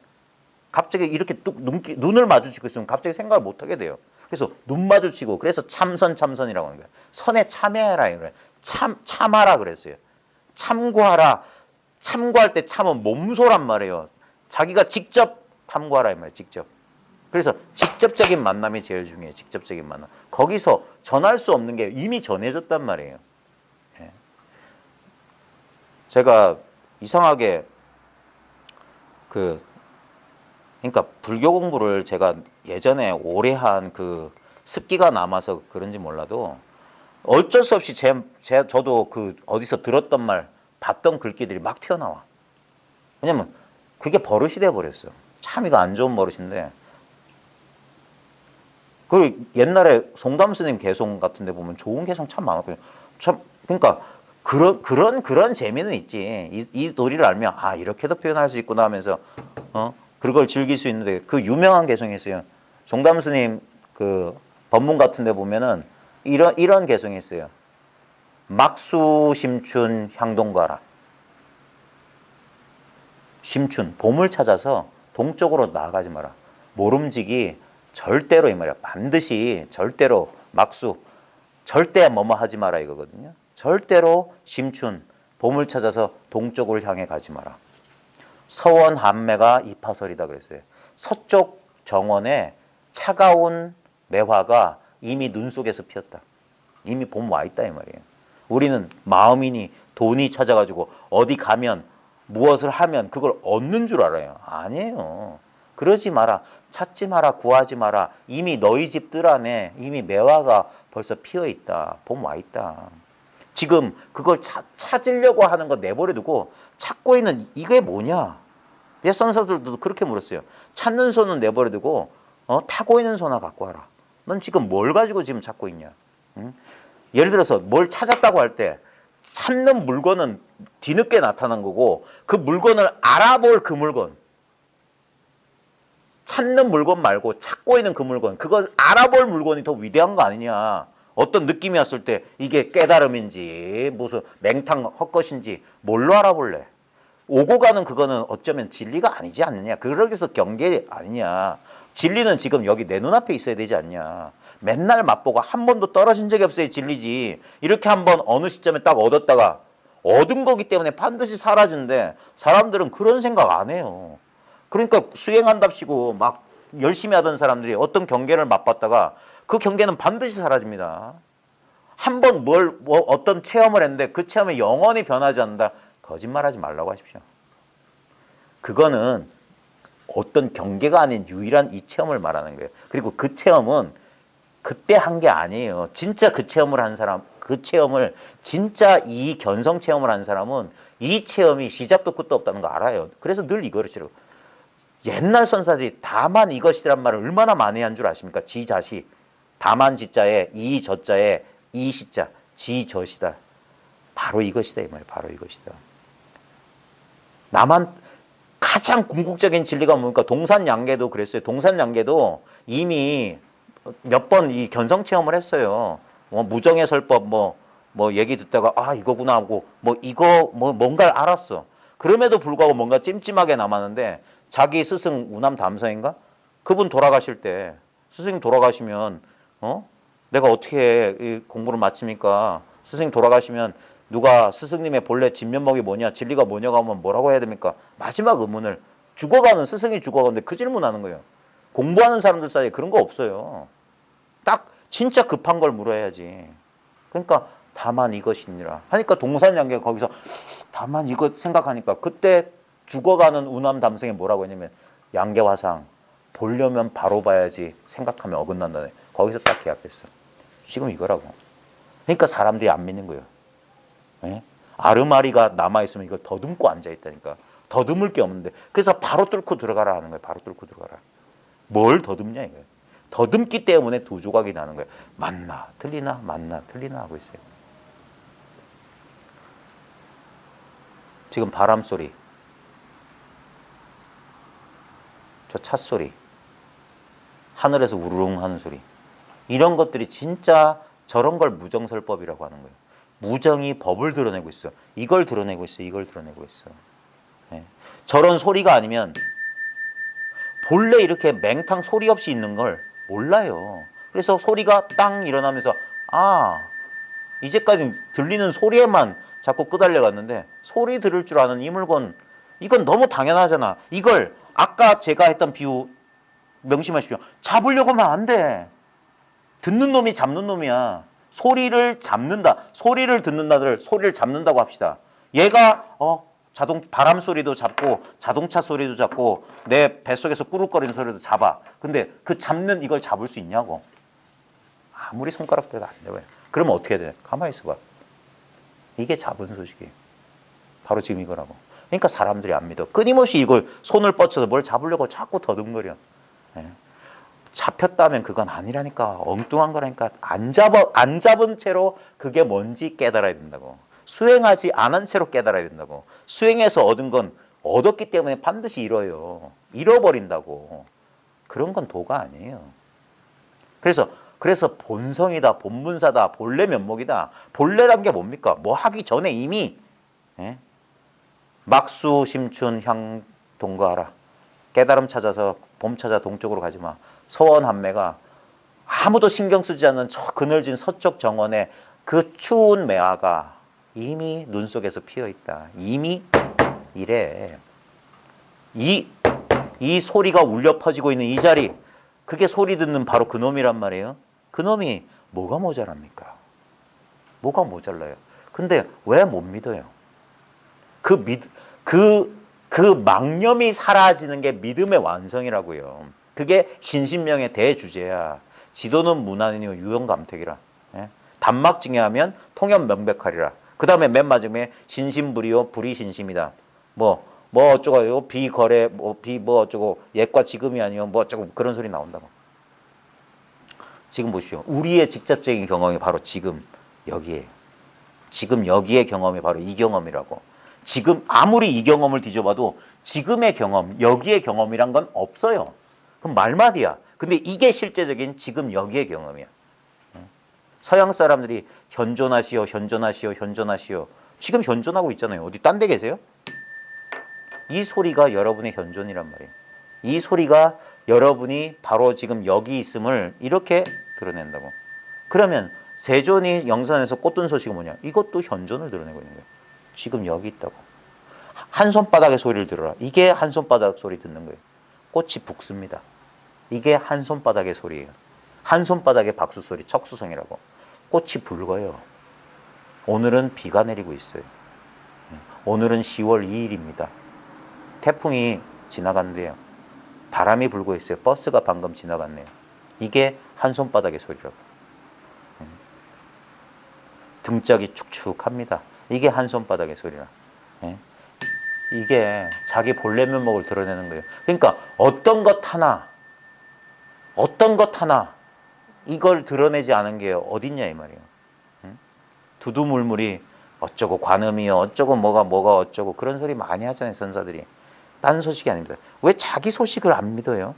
Speaker 1: 갑자기 이렇게 뚝 눈을 마주치고 있으면 갑자기 생각을 못 하게 돼요. 그래서 눈 마주치고 그래서 참선이라고 하는 거예요. 선에 참여해라 이거예요. 참하라 그랬어요. 참고하라. 참고할 때 참은 몸소란 말이에요. 자기가 직접 탐구하라 이 말이에요. 직접. 그래서 직접적인 만남이 제일 중요해요. 직접적인 만남. 거기서 전할 수 없는 게 이미 전해졌단 말이에요. 예. 제가 이상하게 그러니까 불교 공부를 제가 예전에 오래 한 그 습기가 남아서 그런지 몰라도 어쩔 수 없이 저도 그 어디서 들었던 말, 봤던 글귀들이 막 튀어나와. 왜냐면 그게 버릇이 돼버렸어. 참 이거 안 좋은 버릇인데. 그리고 옛날에 송담 스님 개송 같은 데 보면 좋은 개송 참 많았거든요. 참, 그러니까 그런 재미는 있지. 이 논리를 알면 아, 이렇게도 표현할 수 있구나 하면서 그걸 즐길 수 있는데 그 유명한 개성이 있어요. 송담 스님 그 법문 같은 데 보면은 이런 개성이 있어요. 막수 심춘 향동가라. 심춘, 봄을 찾아서 동쪽으로 나아가지 마라. 모름지기 절대로 이 말이야. 반드시 절대로 막수 절대 뭐뭐 하지 마라 이거거든요. 절대로 심춘, 봄을 찾아서 동쪽을 향해 가지 마라. 서원 한매가 이파설이다 그랬어요. 서쪽 정원에 차가운 매화가 이미 눈 속에서 피었다. 이미 봄 와 있다 이 말이에요. 우리는 마음이니 돈이 찾아가지고 어디 가면 무엇을 하면 그걸 얻는 줄 알아요. 아니에요. 그러지 마라. 찾지 마라. 구하지 마라. 이미 너희 집들 안에 이미 매화가 벌써 피어 있다. 봄 와 있다. 지금 그걸 찾으려고 하는 거 내버려두고 찾고 있는 이게 뭐냐? 옛 선사들도 그렇게 물었어요. 찾는 손은 내버려두고 타고 있는 손 하나 갖고 와라. 넌 지금 뭘 가지고 지금 찾고 있냐? 응? 예를 들어서 뭘 찾았다고 할 때 찾는 물건은 뒤늦게 나타난 거고 그 물건을 알아볼 그 물건 찾는 물건 말고 찾고 있는 그 물건 그걸 알아볼 물건이 더 위대한 거 아니냐. 어떤 느낌이 왔을 때 이게 깨달음인지 무슨 맹탕 헛것인지 뭘로 알아볼래. 오고 가는 그거는 어쩌면 진리가 아니지 않느냐. 그러기서 경계 아니냐. 진리는 지금 여기 내 눈앞에 있어야 되지 않냐. 맨날 맛보고 한 번도 떨어진 적이 없어야 진리지. 이렇게 한번 어느 시점에 딱 얻었다가 얻은 거기 때문에 반드시 사라지는데 사람들은 그런 생각 안 해요. 그러니까 수행한답시고 막 열심히 하던 사람들이 어떤 경계를 맛봤다가 그 경계는 반드시 사라집니다. 한 번 어떤 체험을 했는데 그 체험이 영원히 변하지 않는다. 거짓말하지 말라고 하십시오. 그거는 어떤 경계가 아닌 유일한 이 체험을 말하는 거예요. 그리고 그 체험은 그때 한 게 아니에요. 진짜 그 체험을 한 사람, 그 체험을 진짜 이 견성 체험을 한 사람은 이 체험이 시작도 끝도 없다는 거 알아요. 그래서 늘 이거를 싫어. 옛날 선사들이 다만 이것이란 말을 얼마나 많이 한 줄 아십니까? 지자시. 다만 지자에 이 저자에 이 시자. 지저시다. 바로 이것이다 이 말이에요. 바로 이것이다. 나만 가장 궁극적인 진리가 뭡니까? 동산양계도 그랬어요. 동산양계도 이미 몇 번 이 견성 체험을 했어요. 무정의 설법 뭐 얘기 듣다가 아 이거구나 하고 뭔가를 알았어. 그럼에도 불구하고 뭔가 찜찜하게 남았는데 자기 스승 우남 담서인가? 그분 돌아가실 때 스승님 돌아가시면 내가 어떻게 이 공부를 마칩니까? 스승님 돌아가시면 누가 스승님의 본래 진면목이 뭐냐 진리가 뭐냐고 하면 뭐라고 해야 됩니까? 마지막 의문을 죽어가는 스승이 죽어가는데 그 질문하는 거예요. 공부하는 사람들 사이에 그런 거 없어요. 딱 진짜 급한 걸 물어야지. 그러니까 다만 이것이니라 하니까 동산양계 거기서 다만 이것 생각하니까 그때 죽어가는 우남 담성이 뭐라고 했냐면 양계화상 보려면 바로 봐야지 생각하면 어긋난다네. 거기서 딱 계약됐어. 지금 이거라고. 그러니까 사람들이 안 믿는 거예요. 예? 아르마리가 남아있으면 이걸 더듬고 앉아있다니까. 더듬을 게 없는데. 그래서 바로 뚫고 들어가라 하는 거예요. 바로 뚫고 들어가라. 뭘 더듬냐 이거예요. 더듬기 때문에 두 조각이 나는 거예요. 맞나 틀리나 맞나 틀리나 하고 있어요. 지금 바람 소리. 저 찻소리. 하늘에서 우르릉 하는 소리. 이런 것들이 진짜 저런 걸 무정설법이라고 하는 거예요. 무정이 법을 드러내고 있어. 이걸 드러내고 있어. 이걸 드러내고 있어. 예. 저런 소리가 아니면 본래 이렇게 맹탕 소리 없이 있는 걸 몰라요. 그래서 소리가 땅 일어나면서 아, 이제까지 들리는 소리에만 자꾸 끄달려 갔는데 소리 들을 줄 아는 이 물건 이건 너무 당연하잖아. 이걸 아까 제가 했던 비유 명심하십시오. 잡으려고 하면 안 돼. 듣는 놈이 잡는 놈이야. 소리를 잡는다. 소리를 듣는다들 소리를 잡는다고 합시다. 얘가 바람 소리도 잡고 자동차 소리도 잡고 내 뱃속에서 꾸룩거리는 소리도 잡아. 근데 그 잡는 이걸 잡을 수 있냐고. 아무리 손가락 대도 안 돼요. 그러면 어떻게 해야 돼? 가만히 있어봐. 이게 잡은 소식이에요. 바로 지금 이거라고. 그러니까 사람들이 안 믿어. 끊임없이 이걸 손을 뻗쳐서 뭘 잡으려고 자꾸 더듬거려. 예. 잡혔다면 그건 아니라니까. 엉뚱한 거라니까. 안 잡은 채로 그게 뭔지 깨달아야 된다고. 수행하지 않은 채로 깨달아야 된다고. 수행해서 얻은 건 얻었기 때문에 반드시 잃어요. 잃어버린다고. 그런 건 도가 아니에요. 그래서 본성이다, 본문사다, 본래 면목이다. 본래란 게 뭡니까? 뭐 하기 전에 이미 막수, 심춘, 향, 동거하라. 깨달음 찾아서 봄 찾아 동쪽으로 가지 마. 서원한매가 아무도 신경 쓰지 않는 저 그늘진 서쪽 정원에 그 추운 매화가 이미 눈 속에서 피어 있다. 이미 이래. 이 소리가 울려 퍼지고 있는 이 자리, 그게 소리 듣는 바로 그 놈이란 말이에요. 그 놈이 뭐가 모자랍니까? 뭐가 모자라요? 근데 왜 못 믿어요? 그 망념이 사라지는 게 믿음의 완성이라고요. 그게 신신명의 대주제야. 지도는 무난이요 유연감택이라. 예? 단막증여하면 통연명백하리라. 그 다음에 맨 마지막에 신심불이요 불이신심이다. 뭐 어쩌고 비거래 뭐 어쩌고 옛과 지금이 아니요 뭐 어쩌고 그런 소리 나온다고. 지금 보십시오. 우리의 직접적인 경험이 바로 지금 여기에. 지금 여기의 경험이 바로 이 경험이라고. 지금 아무리 이 경험을 뒤져봐도 지금의 경험, 여기의 경험이란 건 없어요. 그럼 말마디야. 근데 이게 실제적인 지금 여기의 경험이야. 서양 사람들이 현존하시오, 현존하시오, 현존하시오. 지금 현존하고 있잖아요. 어디 딴 데 계세요? 이 소리가 여러분의 현존이란 말이에요. 이 소리가 여러분이 바로 지금 여기 있음을 이렇게 드러낸다고. 그러면 세존이 영산에서 꽃든 소식은 뭐냐? 이것도 현존을 드러내고 있는 거예요. 지금 여기 있다고. 한 손바닥의 소리를 들어라. 이게 한 손바닥 소리 듣는 거예요. 꽃이 붓습니다. 이게 한 손바닥의 소리예요. 한 손바닥의 박수 소리, 척수성이라고. 꽃이 붉어요. 오늘은 비가 내리고 있어요. 오늘은 10월 2일입니다. 태풍이 지나간대요. 바람이 불고 있어요. 버스가 방금 지나갔네요. 이게 한 손바닥의 소리라고. 등짝이 축축합니다. 이게 한 손바닥의 소리라. 이게 자기 본래 면목을 드러내는 거예요. 그러니까 어떤 것 하나 이걸 드러내지 않은 게 어딨냐 이 말이에요. 두두물물이 어쩌고 관음이요 어쩌고 뭐가 어쩌고 그런 소리 많이 하잖아요. 선사들이. 딴 소식이 아닙니다. 왜 자기 소식을 안 믿어요?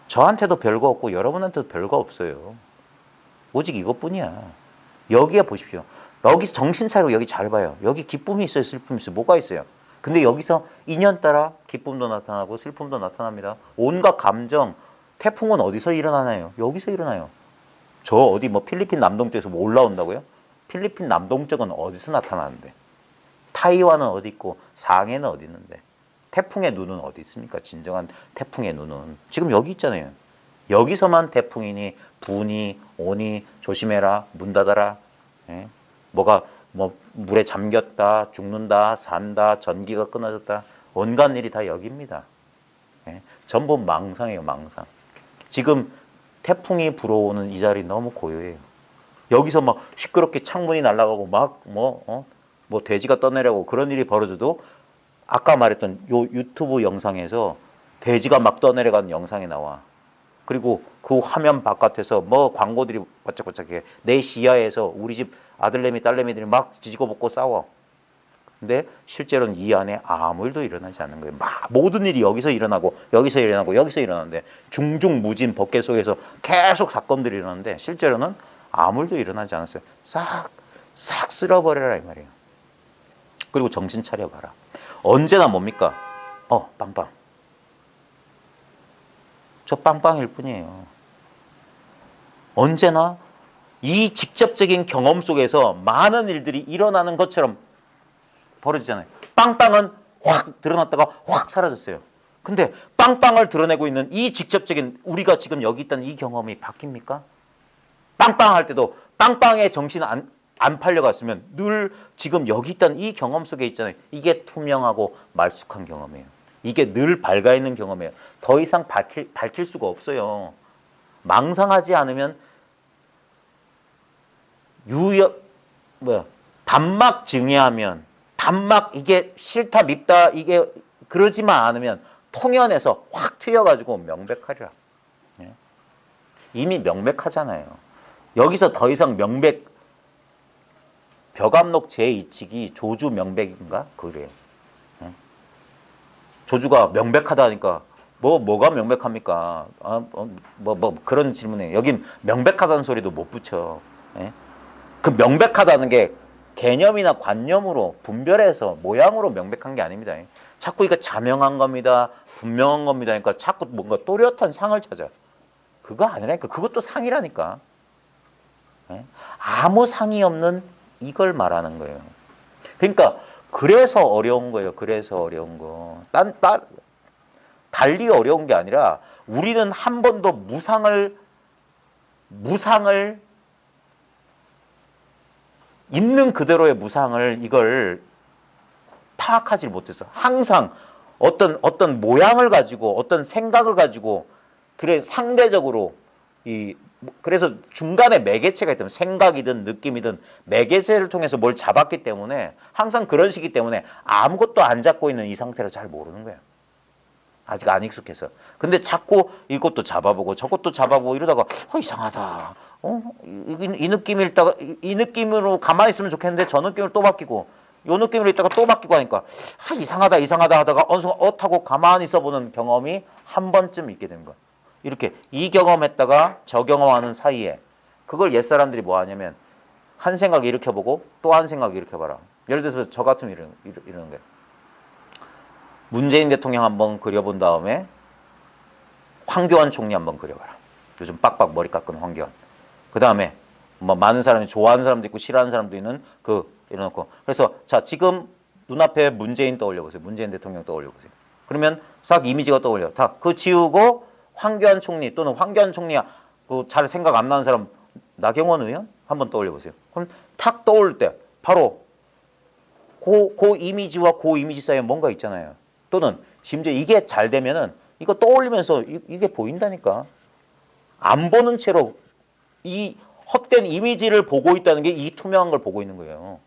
Speaker 1: 저한테도 별거 없고 여러분한테도 별거 없어요. 오직 이것뿐이야. 여기에 보십시오. 여기서 정신 차리고 여기 잘 봐요. 여기 기쁨이 있어요, 슬픔이 있어요. 뭐가 있어요? 근데 여기서 인연 따라 기쁨도 나타나고 슬픔도 나타납니다. 온갖 감정, 태풍은 어디서 일어나나요? 여기서 일어나요. 저 어디 뭐 필리핀 남동쪽에서 뭐 올라온다고요? 필리핀 남동쪽은 어디서 나타나는데? 타이완은 어디 있고 상해는 어디 있는데? 태풍의 눈은 어디 있습니까? 진정한 태풍의 눈은 지금 여기 있잖아요. 여기서만 태풍이니 부니 오니 조심해라 문 닫아라. 뭐가 뭐 물에 잠겼다 죽는다 산다 전기가 끊어졌다 온갖 일이 다 여기입니다. 전부 망상이에요. 망상. 지금 태풍이 불어오는 이 자리 너무 고요해요. 여기서 막 시끄럽게 창문이 날아가고 막 뭐 돼지가 떠내려고 그런 일이 벌어져도 아까 말했던 요 유튜브 영상에서 돼지가 막 떠내려가는 영상이 나와. 그리고 그 화면 바깥에서 뭐 광고들이 바짝바짝해. 내 시야에서 우리 집 아들내미 딸내미들이 막 지지고 볶고 싸워. 근데 실제로는 이 안에 아무 일도 일어나지 않는 거예요. 막 모든 일이 여기서 일어나고 여기서 일어나고 여기서 일어나는데 중중무진 법계 속에서 계속 사건들이 일어나는데 실제로는 아무 일도 일어나지 않았어요. 싹 쓸어버려라 이 말이에요. 그리고 정신 차려봐라. 언제나 뭡니까? 빵빵. 저 빵빵일 뿐이에요. 언제나 이 직접적인 경험 속에서 많은 일들이 일어나는 것처럼 벌어지잖아요. 빵빵은 확 드러났다가 확 사라졌어요. 근데 빵빵을 드러내고 있는 이 직접적인 우리가 지금 여기 있다는 이 경험이 바뀝니까? 빵빵 할 때도 빵빵에 정신 안 팔려갔으면 늘 지금 여기 있다는 이 경험 속에 있잖아요. 이게 투명하고 말쑥한 경험이에요. 이게 늘 밝아있는 경험이에요. 더 이상 밝힐 수가 없어요. 망상하지 않으면 단막 증여하면 단막 이게 싫다 밉다 이게 그러지만 않으면 통연해서 확 튀어가지고 명백하리라. 예? 이미 명백하잖아요. 여기서 더 이상 벽암록 제2칙이 조주 명백인가? 그래요. 예? 조주가 명백하다니까 뭐가 명백합니까? 그런 질문이에요. 여긴 명백하다는 소리도 못 붙여. 예? 그 명백하다는 게 개념이나 관념으로 분별해서 모양으로 명백한 게 아닙니다. 자꾸 이거 자명한 겁니다. 분명한 겁니다. 그러니까 자꾸 뭔가 또렷한 상을 찾아. 그거 아니라니까. 그것도 상이라니까. 아무 상이 없는 이걸 말하는 거예요. 그러니까 그래서 어려운 거예요. 그래서 어려운 거. 달리 어려운 게 아니라 우리는 한 번도 무상을 있는 그대로의 무상을 이걸 파악하지 못했어. 항상 어떤 모양을 가지고 어떤 생각을 가지고 그래 상대적으로 그래서 중간에 매개체가 있다면 생각이든 느낌이든 매개체를 통해서 뭘 잡았기 때문에 항상 그런 식이기 때문에 아무것도 안 잡고 있는 이 상태를 잘 모르는 거야. 아직 안 익숙해서. 근데 자꾸 이것도 잡아보고 저것도 잡아보고 이러다가 이상하다. 이 느낌을 이 느낌으로 가만히 있으면 좋겠는데 저 느낌을 또 바뀌고 요 느낌으로 있다가 또 바뀌고 하니까 이상하다 하다가 어느 순간 하고 가만히 있어보는 경험이 한 번쯤 있게 되는 거야. 이렇게 이 경험했다가 저 경험하는 사이에 그걸 옛사람들이 뭐 하냐면 한 생각 일으켜보고 또 한 생각 일으켜봐라. 예를 들어서 저 같으면 이러는 거예요. 문재인 대통령 한번 그려본 다음에 황교안 총리 한번 그려봐라. 요즘 빡빡 머리 깎은 황교안. 그 다음에 뭐 많은 사람이 좋아하는 사람도 있고 싫어하는 사람도 있는 이래놓고 그래서 자 지금 눈앞에 문재인 떠올려보세요. 문재인 대통령 떠올려보세요. 그러면 싹 이미지가 떠올려. 다 그 지우고 황교안 총리 또는 황교안 총리야 잘 생각 안 나는 사람 나경원 의원 한번 떠올려보세요. 그럼 탁 떠올 때 바로 그 이미지와 그 이미지 사이에 뭔가 있잖아요. 또는 심지어 이게 잘 되면은 이거 떠올리면서 이게 보인다니까. 안 보는 채로 이 헛된 이미지를 보고 있다는 게 이 투명한 걸 보고 있는 거예요.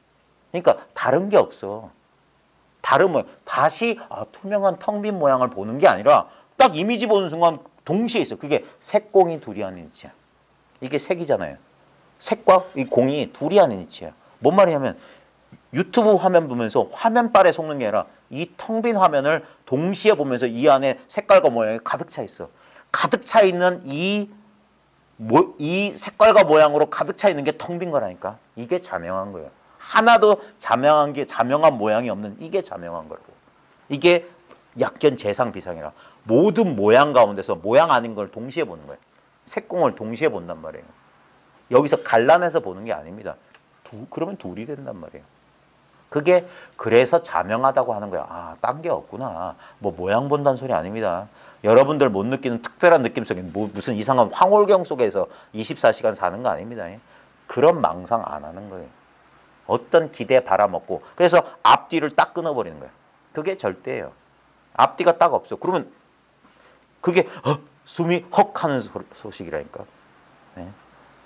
Speaker 1: 그러니까 다른 게 없어. 다른 뭐 다시 투명한 텅 빈 모양을 보는 게 아니라 딱 이미지 보는 순간 동시에 있어. 그게 색공이 둘이 하는 이치야. 이게 색이잖아요. 색과 이 공이 둘이 하는 이치야. 뭔 말이냐면 유튜브 화면 보면서 화면빨에 속는 게 아니라 이 텅 빈 화면을 동시에 보면서 이 안에 색깔과 모양이 가득 차 있어. 가득 차 있는 이 색깔과 모양으로 가득 차 있는 게 텅 빈 거라니까. 이게 자명한 거예요. 하나도 자명한 모양이 없는 이게 자명한 거라고. 이게 약견 재상 비상이라. 모든 모양 가운데서 모양 아닌 걸 동시에 보는 거예요. 색공을 동시에 본단 말이에요. 여기서 갈라내서 보는 게 아닙니다. 그러면 둘이 된단 말이에요. 그게 그래서 자명하다고 하는 거야. 딴 게 없구나. 뭐 모양 본다는 소리 아닙니다. 여러분들 못 느끼는 특별한 느낌 속에 무슨 이상한 황홀경 속에서 24시간 사는 거 아닙니다. 그런 망상 안 하는 거예요. 어떤 기대 바라먹고 그래서 앞뒤를 딱 끊어버리는 거예요. 그게 절대예요. 앞뒤가 딱 없어. 그러면 그게 숨이 헉 하는 소식이라니까. 네.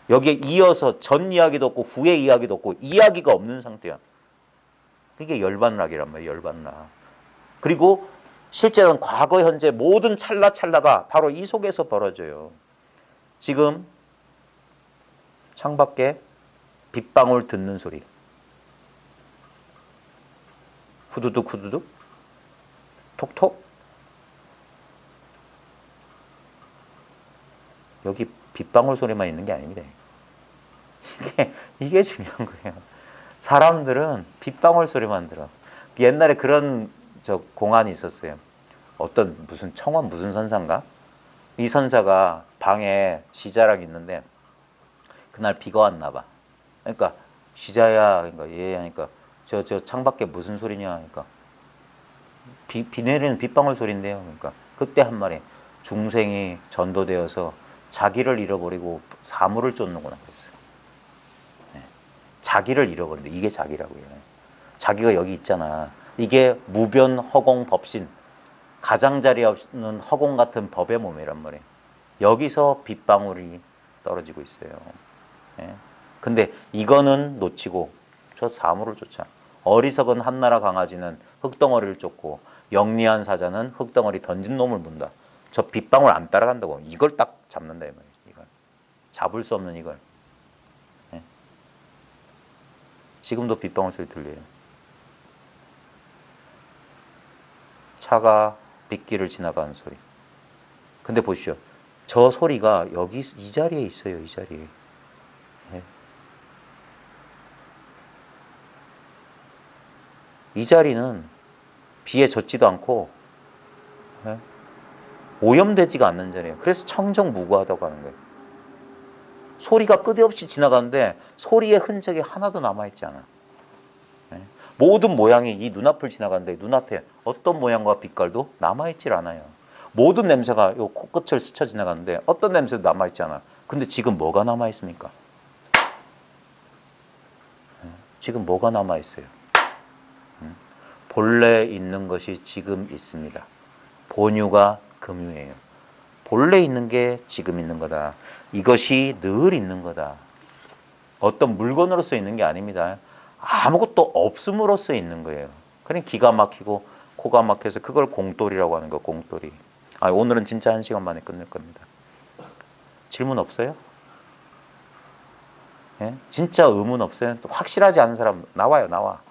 Speaker 1: 여기에 이어서 전 이야기도 없고 후의 이야기도 없고 이야기가 없는 상태야. 그게 열반락이란 말이에요. 열반락. 그리고 실제로는 과거, 현재 모든 찰나찰나가 바로 이 속에서 벌어져요. 지금 창밖에 빗방울 듣는 소리. 후두둑 후두둑 톡톡. 여기 빗방울 소리만 있는 게 아닙니다. 이게 중요한 거예요. 사람들은 빗방울 소리만 들어. 옛날에 그런 저 공안이 있었어요. 어떤 무슨 청원 무슨 선사인가? 이 선사가 방에 시자랑 있는데 그날 비가 왔나 봐. 그러니까 시자야, 그러니까 얘 하니까 저 창밖에 무슨 소리냐 하니까 비 내리는 빗방울 소리인데요. 그러니까 그때 한 말이 중생이 전도되어서 자기를 잃어버리고 사물을 쫓는구나 그랬어요. 네. 자기를 잃어버린다. 이게 자기라고요. 자기가 여기 있잖아. 이게 무변 허공 법신, 가장자리 없는 허공 같은 법의 몸이란 말이에요. 여기서 빗방울이 떨어지고 있어요. 예. 근데 이거는 놓치고 저 사물을 쫓아. 어리석은 한나라 강아지는 흙덩어리를 쫓고 영리한 사자는 흙덩어리 던진 놈을 문다. 저 빗방울 안 따라간다고. 이걸 딱 잡는다 이 말이에요. 이걸. 잡을 수 없는 이걸. 예. 지금도 빗방울 소리 들려요. 차가 빗길을 지나가는 소리. 근데 보시오. 저 소리가 여기 이 자리에 있어요. 이 자리에. 예. 이 자리는 비에 젖지도 않고 예? 오염되지가 않는 자리예요. 그래서 청정무구하다고 하는 거예요. 소리가 끝없이 지나가는데 소리의 흔적이 하나도 남아있지 않아. 예? 모든 모양이 이 눈앞을 지나가는데 눈앞에 어떤 모양과 빛깔도 남아있질 않아요. 모든 냄새가 요 코끝을 스쳐 지나가는데 어떤 냄새도 남아있지 않아. 근데 지금 뭐가 남아있습니까? 예? 지금 뭐가 남아있어요? 본래 있는 것이 지금 있습니다. 본유가 금유예요. 본래 있는 게 지금 있는 거다. 이것이 늘 있는 거다. 어떤 물건으로서 있는 게 아닙니다. 아무것도 없음으로써 있는 거예요. 그냥 기가 막히고 코가 막혀서 그걸 공돌이라고 하는 거, 공돌이. 아, 오늘은 진짜 1시간 만에 끝낼 겁니다. 질문 없어요? 예? 진짜 의문 없어요? 확실하지 않은 사람 나와요, 나와.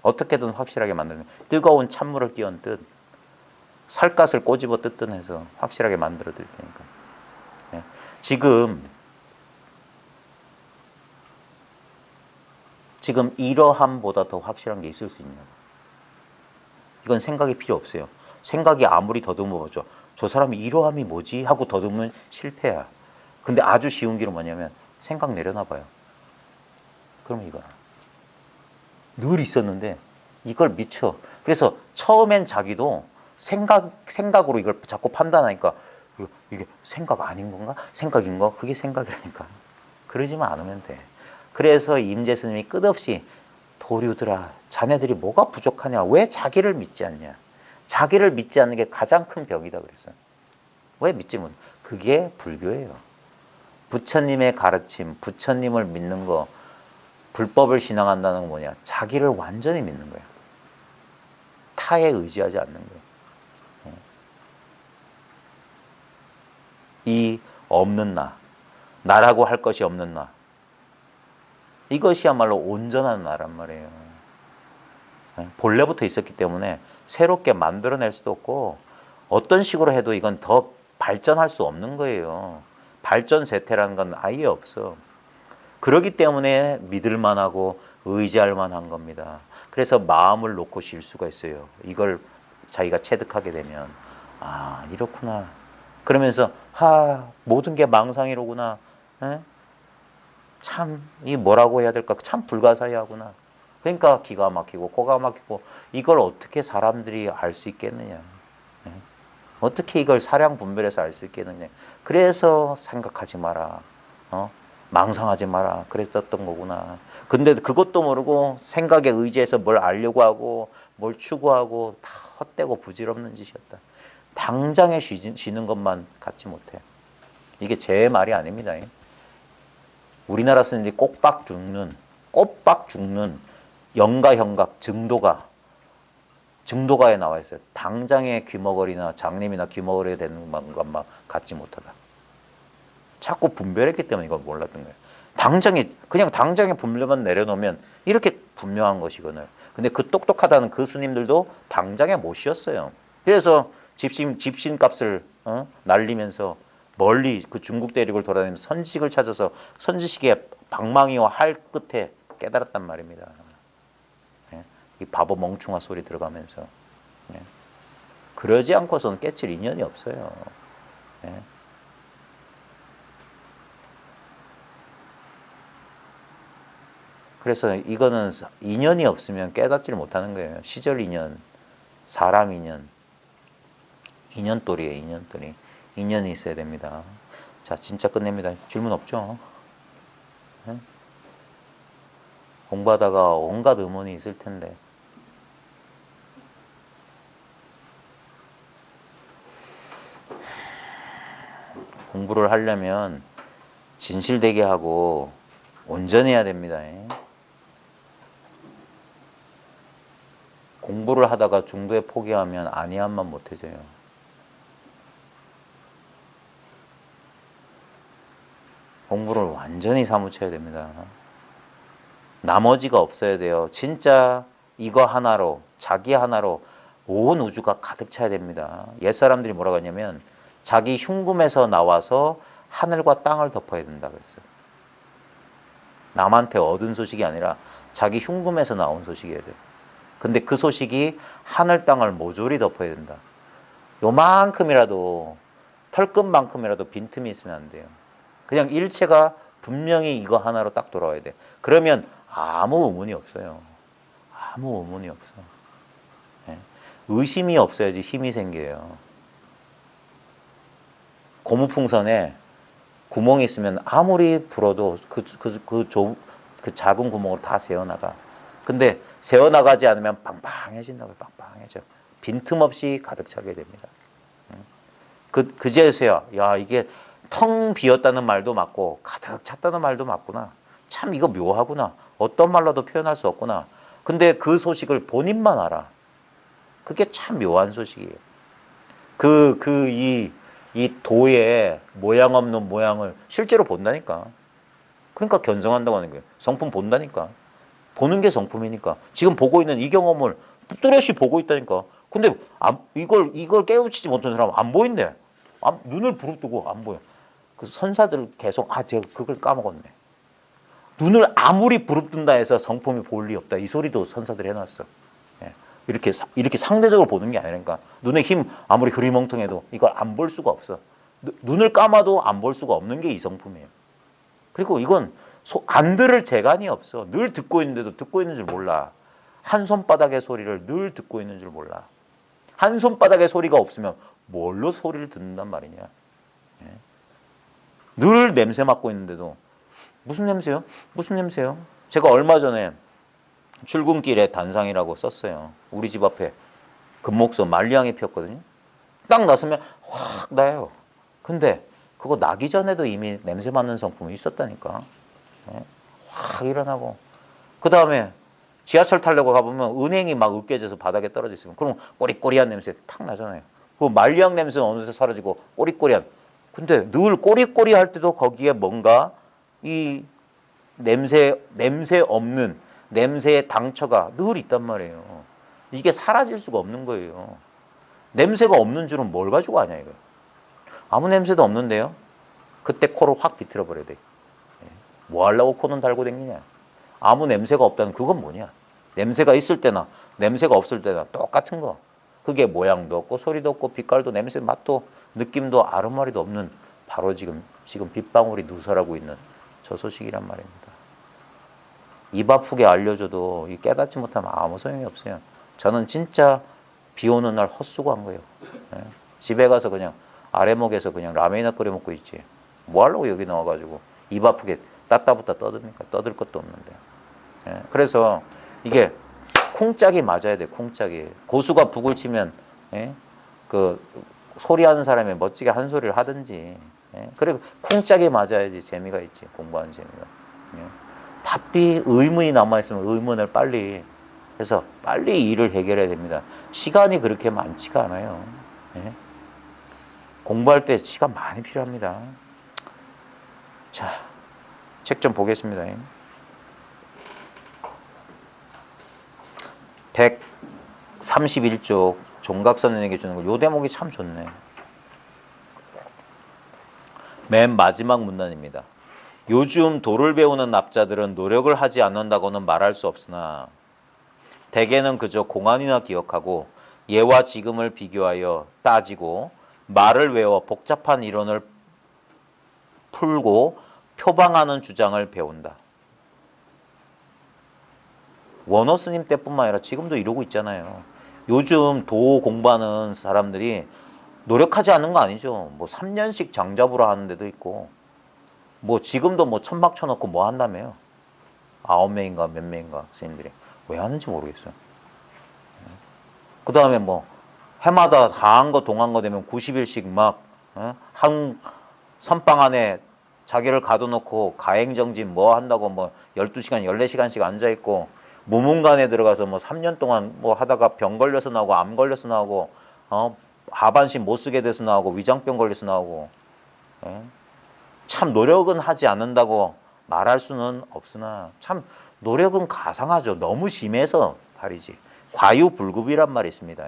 Speaker 1: 어떻게든 확실하게 만드는 뜨거운 찬물을 끼얹듯 살갗을 꼬집어 뜯든 해서 확실하게 만들어 드릴 테니까. 예. 지금 이러함보다 더 확실한 게 있을 수 있냐고. 이건 생각이 필요 없어요. 생각이 아무리 더듬어보죠. 저 사람이 이러함이 뭐지? 하고 더듬으면 실패야. 근데 아주 쉬운 길은 뭐냐면 생각 내려놔봐요. 그러면 이거야. 늘 있었는데 이걸 미쳐. 그래서 처음엔 자기도 생각으로 이걸 자꾸 판단하니까 이게 생각 아닌 건가? 생각인 거? 그게 생각이라니까. 그러지만 않으면 돼. 그래서 임재 스님이 끝없이 도류들아, 자네들이 뭐가 부족하냐? 왜 자기를 믿지 않냐? 자기를 믿지 않는 게 가장 큰 벽이다 그랬어요. 왜 믿지 못? 그게 불교예요. 부처님의 가르침, 부처님을 믿는 거, 불법을 신앙한다는 건 뭐냐? 자기를 완전히 믿는 거예요. 타에 의지하지 않는 거예요. 이 없는 나, 나라고 할 것이 없는 나, 이것이야말로 온전한 나란 말이에요. 본래부터 있었기 때문에 새롭게 만들어낼 수도 없고 어떤 식으로 해도 이건 더 발전할 수 없는 거예요. 발전 세태라는 건 아예 없어. 그렇기 때문에 믿을 만하고 의지할 만한 겁니다. 그래서 마음을 놓고 쉴 수가 있어요. 이걸 자기가 체득하게 되면 아 이렇구나. 그러면서 모든 게 망상이로구나. 참 이 뭐라고 해야 될까? 참 불가사의하구나. 그러니까 기가 막히고 코가 막히고 이걸 어떻게 사람들이 알 수 있겠느냐. 어떻게 이걸 사량 분별해서 알 수 있겠느냐. 그래서 생각하지 마라. 망상하지 마라. 그랬었던 거구나. 근데 그것도 모르고 생각에 의지해서 뭘 알려고 하고 뭘 추구하고 다 헛되고 부질없는 짓이었다. 당장에 쉬는 것만 갖지 못해. 이게 제 말이 아닙니다. 우리나라 스님들이 꼬박 죽는 영가형각 증도가에 나와 있어요. 당장에 귀머거리나 장님이나 귀머거리가 되는 것만 갖지 못하다. 자꾸 분별했기 때문에 이걸 몰랐던 거예요. 그냥 당장에 분별만 내려놓으면 이렇게 분명한 것이거든요. 근데 그 똑똑하다는 그 스님들도 당장에 못 쉬었어요. 그래서 집신값을 날리면서 멀리 그 중국 대륙을 돌아다니면서 선지식을 찾아서 선지식의 방망이와 활 끝에 깨달았단 말입니다. 예? 이 바보 멍충아 소리 들어가면서. 예? 그러지 않고서는 깨칠 인연이 없어요. 예? 그래서 이거는 인연이 없으면 깨닫지를 못하는 거예요. 시절 인연, 사람 인연, 인연돌이에요. 인연돌이. 인연이 있어야 됩니다. 자, 진짜 끝냅니다. 질문 없죠? 네? 공부하다가 온갖 의문이 있을 텐데. 공부를 하려면 진실되게 하고 온전해야 됩니다. 공부를 하다가 중도에 포기하면 아니함만 못해져요. 공부를 완전히 사무쳐야 됩니다. 나머지가 없어야 돼요. 진짜 이거 하나로, 자기 하나로 온 우주가 가득 차야 됩니다. 옛사람들이 뭐라고 하냐면 자기 흉금에서 나와서 하늘과 땅을 덮어야 된다 그랬어요. 남한테 얻은 소식이 아니라 자기 흉금에서 나온 소식이어야 돼. 근데 그 소식이 하늘 땅을 모조리 덮어야 된다. 요만큼이라도 털끝만큼이라도 빈틈이 있으면 안 돼요. 그냥 일체가 분명히 이거 하나로 딱 돌아와야 돼. 그러면 아무 의문이 없어요. 아무 의문이 없어. 네? 의심이 없어야지 힘이 생겨요. 고무풍선에 구멍이 있으면 아무리 불어도 그 작은 구멍으로 다 새어나가. 근데 새어나가지 않으면 빵빵해진다고요. 빵빵해져. 빈틈없이 가득 차게 됩니다. 그제서야 야 이게 텅 비었다는 말도 맞고 가득 찼다는 말도 맞구나. 참 이거 묘하구나. 어떤 말로도 표현할 수 없구나. 근데 그 소식을 본인만 알아. 그게 참 묘한 소식이에요. 이 도의 모양 없는 모양을 실제로 본다니까. 그러니까 견성한다고 하는 거예요. 성품 본다니까. 보는 게 성품이니까. 지금 보고 있는 이 경험을 뚜렷이 보고 있다니까. 근데 이걸 깨우치지 못하는 사람은 안 보인대. 눈을 부릅뜨고 안 보여. 그 선사들 계속 제가 그걸 까먹었네. 눈을 아무리 부릅뜬다 해서 성품이 보일 리 없다. 이 소리도 선사들이 해놨어. 예. 이렇게 상대적으로 보는 게 아니라니까. 눈의 힘 아무리 흐리멍텅해도 이걸 안 볼 수가 없어. 눈을 감아도 안 볼 수가 없는 게 이 성품이에요. 그리고 이건 안 들을 재간이 없어. 늘 듣고 있는데도 듣고 있는 줄 몰라. 한 손바닥의 소리를 늘 듣고 있는 줄 몰라. 한 손바닥의 소리가 없으면 뭘로 소리를 듣는단 말이냐. 예. 늘 냄새 맡고 있는데도 무슨 냄새요? 무슨 냄새요? 제가 얼마 전에 출근길에 단상이라고 썼어요. 우리 집 앞에 금목서 말리향이 피었거든요. 딱 났으면 확 나요. 근데 그거 나기 전에도 이미 냄새 맡는 성품이 있었다니까. 예? 확 일어나고. 그 다음에 지하철 타려고 가보면 은행이 막 으깨져서 바닥에 떨어져 있으면 그럼 꼬리꼬리한 냄새 탁 나잖아요. 그 말리향 냄새는 어느새 사라지고 꼬리꼬리한. 근데 늘 꼬리꼬리할 때도 거기에 뭔가 이 냄새 없는 냄새의 당처가 늘 있단 말이에요. 이게 사라질 수가 없는 거예요. 냄새가 없는 줄은 뭘 가지고 아냐 이거. 아무 냄새도 없는데요. 그때 코를 확 비틀어 버려야 돼. 뭐 하려고 코는 달고 다니냐. 아무 냄새가 없다는 그건 뭐냐. 냄새가 있을 때나 냄새가 없을 때나 똑같은 거. 그게 모양도 없고 소리도 없고 빛깔도 냄새 맛도 느낌도 아른머리도 없는 바로 지금 빗방울이 누설하고 있는 저 소식이란 말입니다. 입 아프게 알려줘도 이 깨닫지 못하면 아무 소용이 없어요. 저는 진짜 비 오는 날 헛수고한 거예요. 예. 집에 가서 그냥 아래목에서 그냥 라면이나 끓여 먹고 있지. 뭐 하려고 여기 나와가지고 입 아프게 따따붙다 떠듭니까? 떠들 것도 없는데. 예. 그래서 이게 쿵짝이 맞아야 돼. 쿵짝이. 고수가 북을 치면 예? 그 소리하는 사람이 멋지게 한 소리를 하든지. 예? 그래 쿵짝이 맞아야지 재미가 있지. 공부하는 재미가. 예? 답이 의문이 남아있으면 의문을 빨리 해서 빨리 일을 해결해야 됩니다. 시간이 그렇게 많지가 않아요. 예? 공부할 때 시간 많이 필요합니다. 자, 책 좀 보겠습니다. 131쪽 종각선생에게 주는 거. 요 대목이 참 좋네. 맨 마지막 문단입니다. 요즘 도를 배우는 납자들은 노력을 하지 않는다고는 말할 수 없으나 대개는 그저 공안이나 기억하고 예와 지금을 비교하여 따지고 말을 외워 복잡한 이론을 풀고 표방하는 주장을 배운다. 원어 스님 때뿐만 아니라 지금도 이러고 있잖아요. 요즘 도 공부하는 사람들이 노력하지 않는 거 아니죠. 뭐 3년씩 장자부라 하는 데도 있고 뭐 지금도 뭐 천막 쳐놓고 뭐 한다며요. 9명인가 몇 명인가 스님들이. 왜 하는지 모르겠어요. 그 다음에 뭐 해마다 다한 거 동한 거 되면 90일씩 막 한 선방 안에 자기를 가둬놓고 가행정진 뭐 한다고 뭐 12시간 14시간씩 앉아있고 무문관에 들어가서 뭐 3년 동안 뭐 하다가 병 걸려서 나오고 암 걸려서 나오고 하반신 못 쓰게 돼서 나오고 위장병 걸려서 나오고 참 노력은 하지 않는다고 말할 수는 없으나 참 노력은 가상하죠. 너무 심해서 말이지. 과유불급이란 말이 있습니다.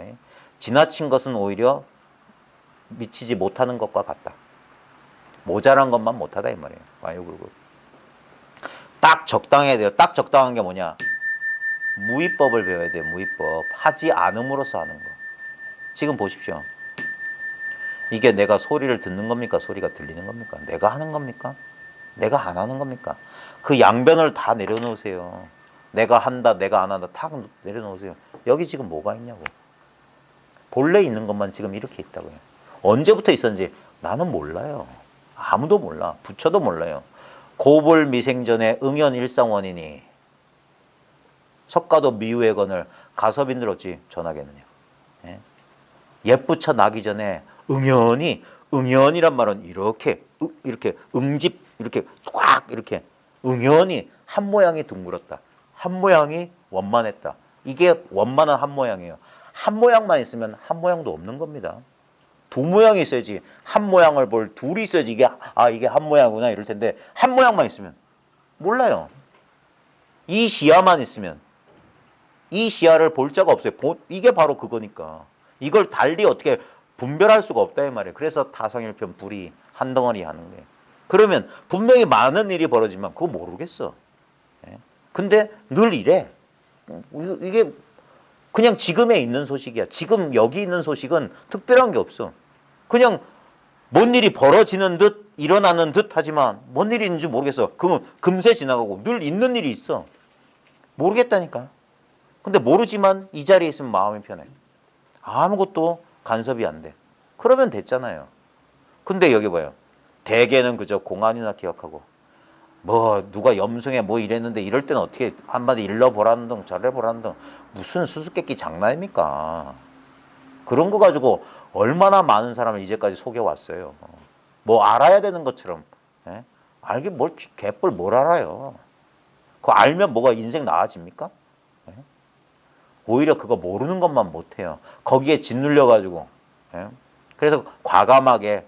Speaker 1: 지나친 것은 오히려 미치지 못하는 것과 같다. 모자란 것만 못하다 이 말이에요. 과유불급. 딱 적당해야 돼요. 딱 적당한 게 뭐냐. 무위법을 배워야 돼요. 무위법. 하지 않음으로써 하는 거. 지금 보십시오. 이게 내가 소리를 듣는 겁니까? 소리가 들리는 겁니까? 내가 하는 겁니까? 내가 안 하는 겁니까? 그 양변을 다 내려놓으세요. 내가 한다, 내가 안 한다 다 내려놓으세요. 여기 지금 뭐가 있냐고. 본래 있는 것만 지금 이렇게 있다고요. 언제부터 있었는지 나는 몰라요. 아무도 몰라. 부처도 몰라요. 고볼미생전에 응연일상원이니 석가도 미유의 건을 가섭인들 어찌 전하겠느냐. 옛부처 나기 전에 응연이란 말은 이렇게 음집 이렇게 꽉 이렇게 응연이 한 모양이 둥글었다. 한 모양이 원만했다. 이게 원만한 한 모양이에요. 한 모양만 있으면 한 모양도 없는 겁니다. 두 모양이 있어야지 한 모양을 볼 둘이 있어야지 이게 한 모양이구나 이럴 텐데 한 모양만 있으면 몰라요. 이 시야만 있으면 이 시야를 볼 자가 없어요. 이게 바로 그거니까. 이걸 달리 어떻게 분별할 수가 없다 이 말이에요. 그래서 타성일편 불이 한 덩어리 하는 거예요. 그러면 분명히 많은 일이 벌어지만 그거 모르겠어. 근데 늘 이래. 이게 그냥 지금에 있는 소식이야. 지금 여기 있는 소식은 특별한 게 없어. 그냥 뭔 일이 벌어지는 듯 일어나는 듯 하지만 뭔 일이 있는지 모르겠어. 그건 금세 지나가고 늘 있는 일이 있어. 모르겠다니까. 근데 모르지만 이 자리에 있으면 마음이 편해. 아무것도 간섭이 안 돼. 그러면 됐잖아요. 근데 여기 봐요. 대개는 그저 공안이나 기억하고 뭐 누가 염승에 뭐 이랬는데 이럴 때는 어떻게 한마디 일러보라는 등 저래보라는 등 무슨 수수께끼 장난입니까? 그런 거 가지고 얼마나 많은 사람을 이제까지 속여왔어요. 뭐 알아야 되는 것처럼. 알긴 뭘 개뿔 뭘 알아요. 그거 알면 뭐가 인생 나아집니까? 오히려 그거 모르는 것만 못해요. 거기에 짓눌려 가지고. 그래서 과감하게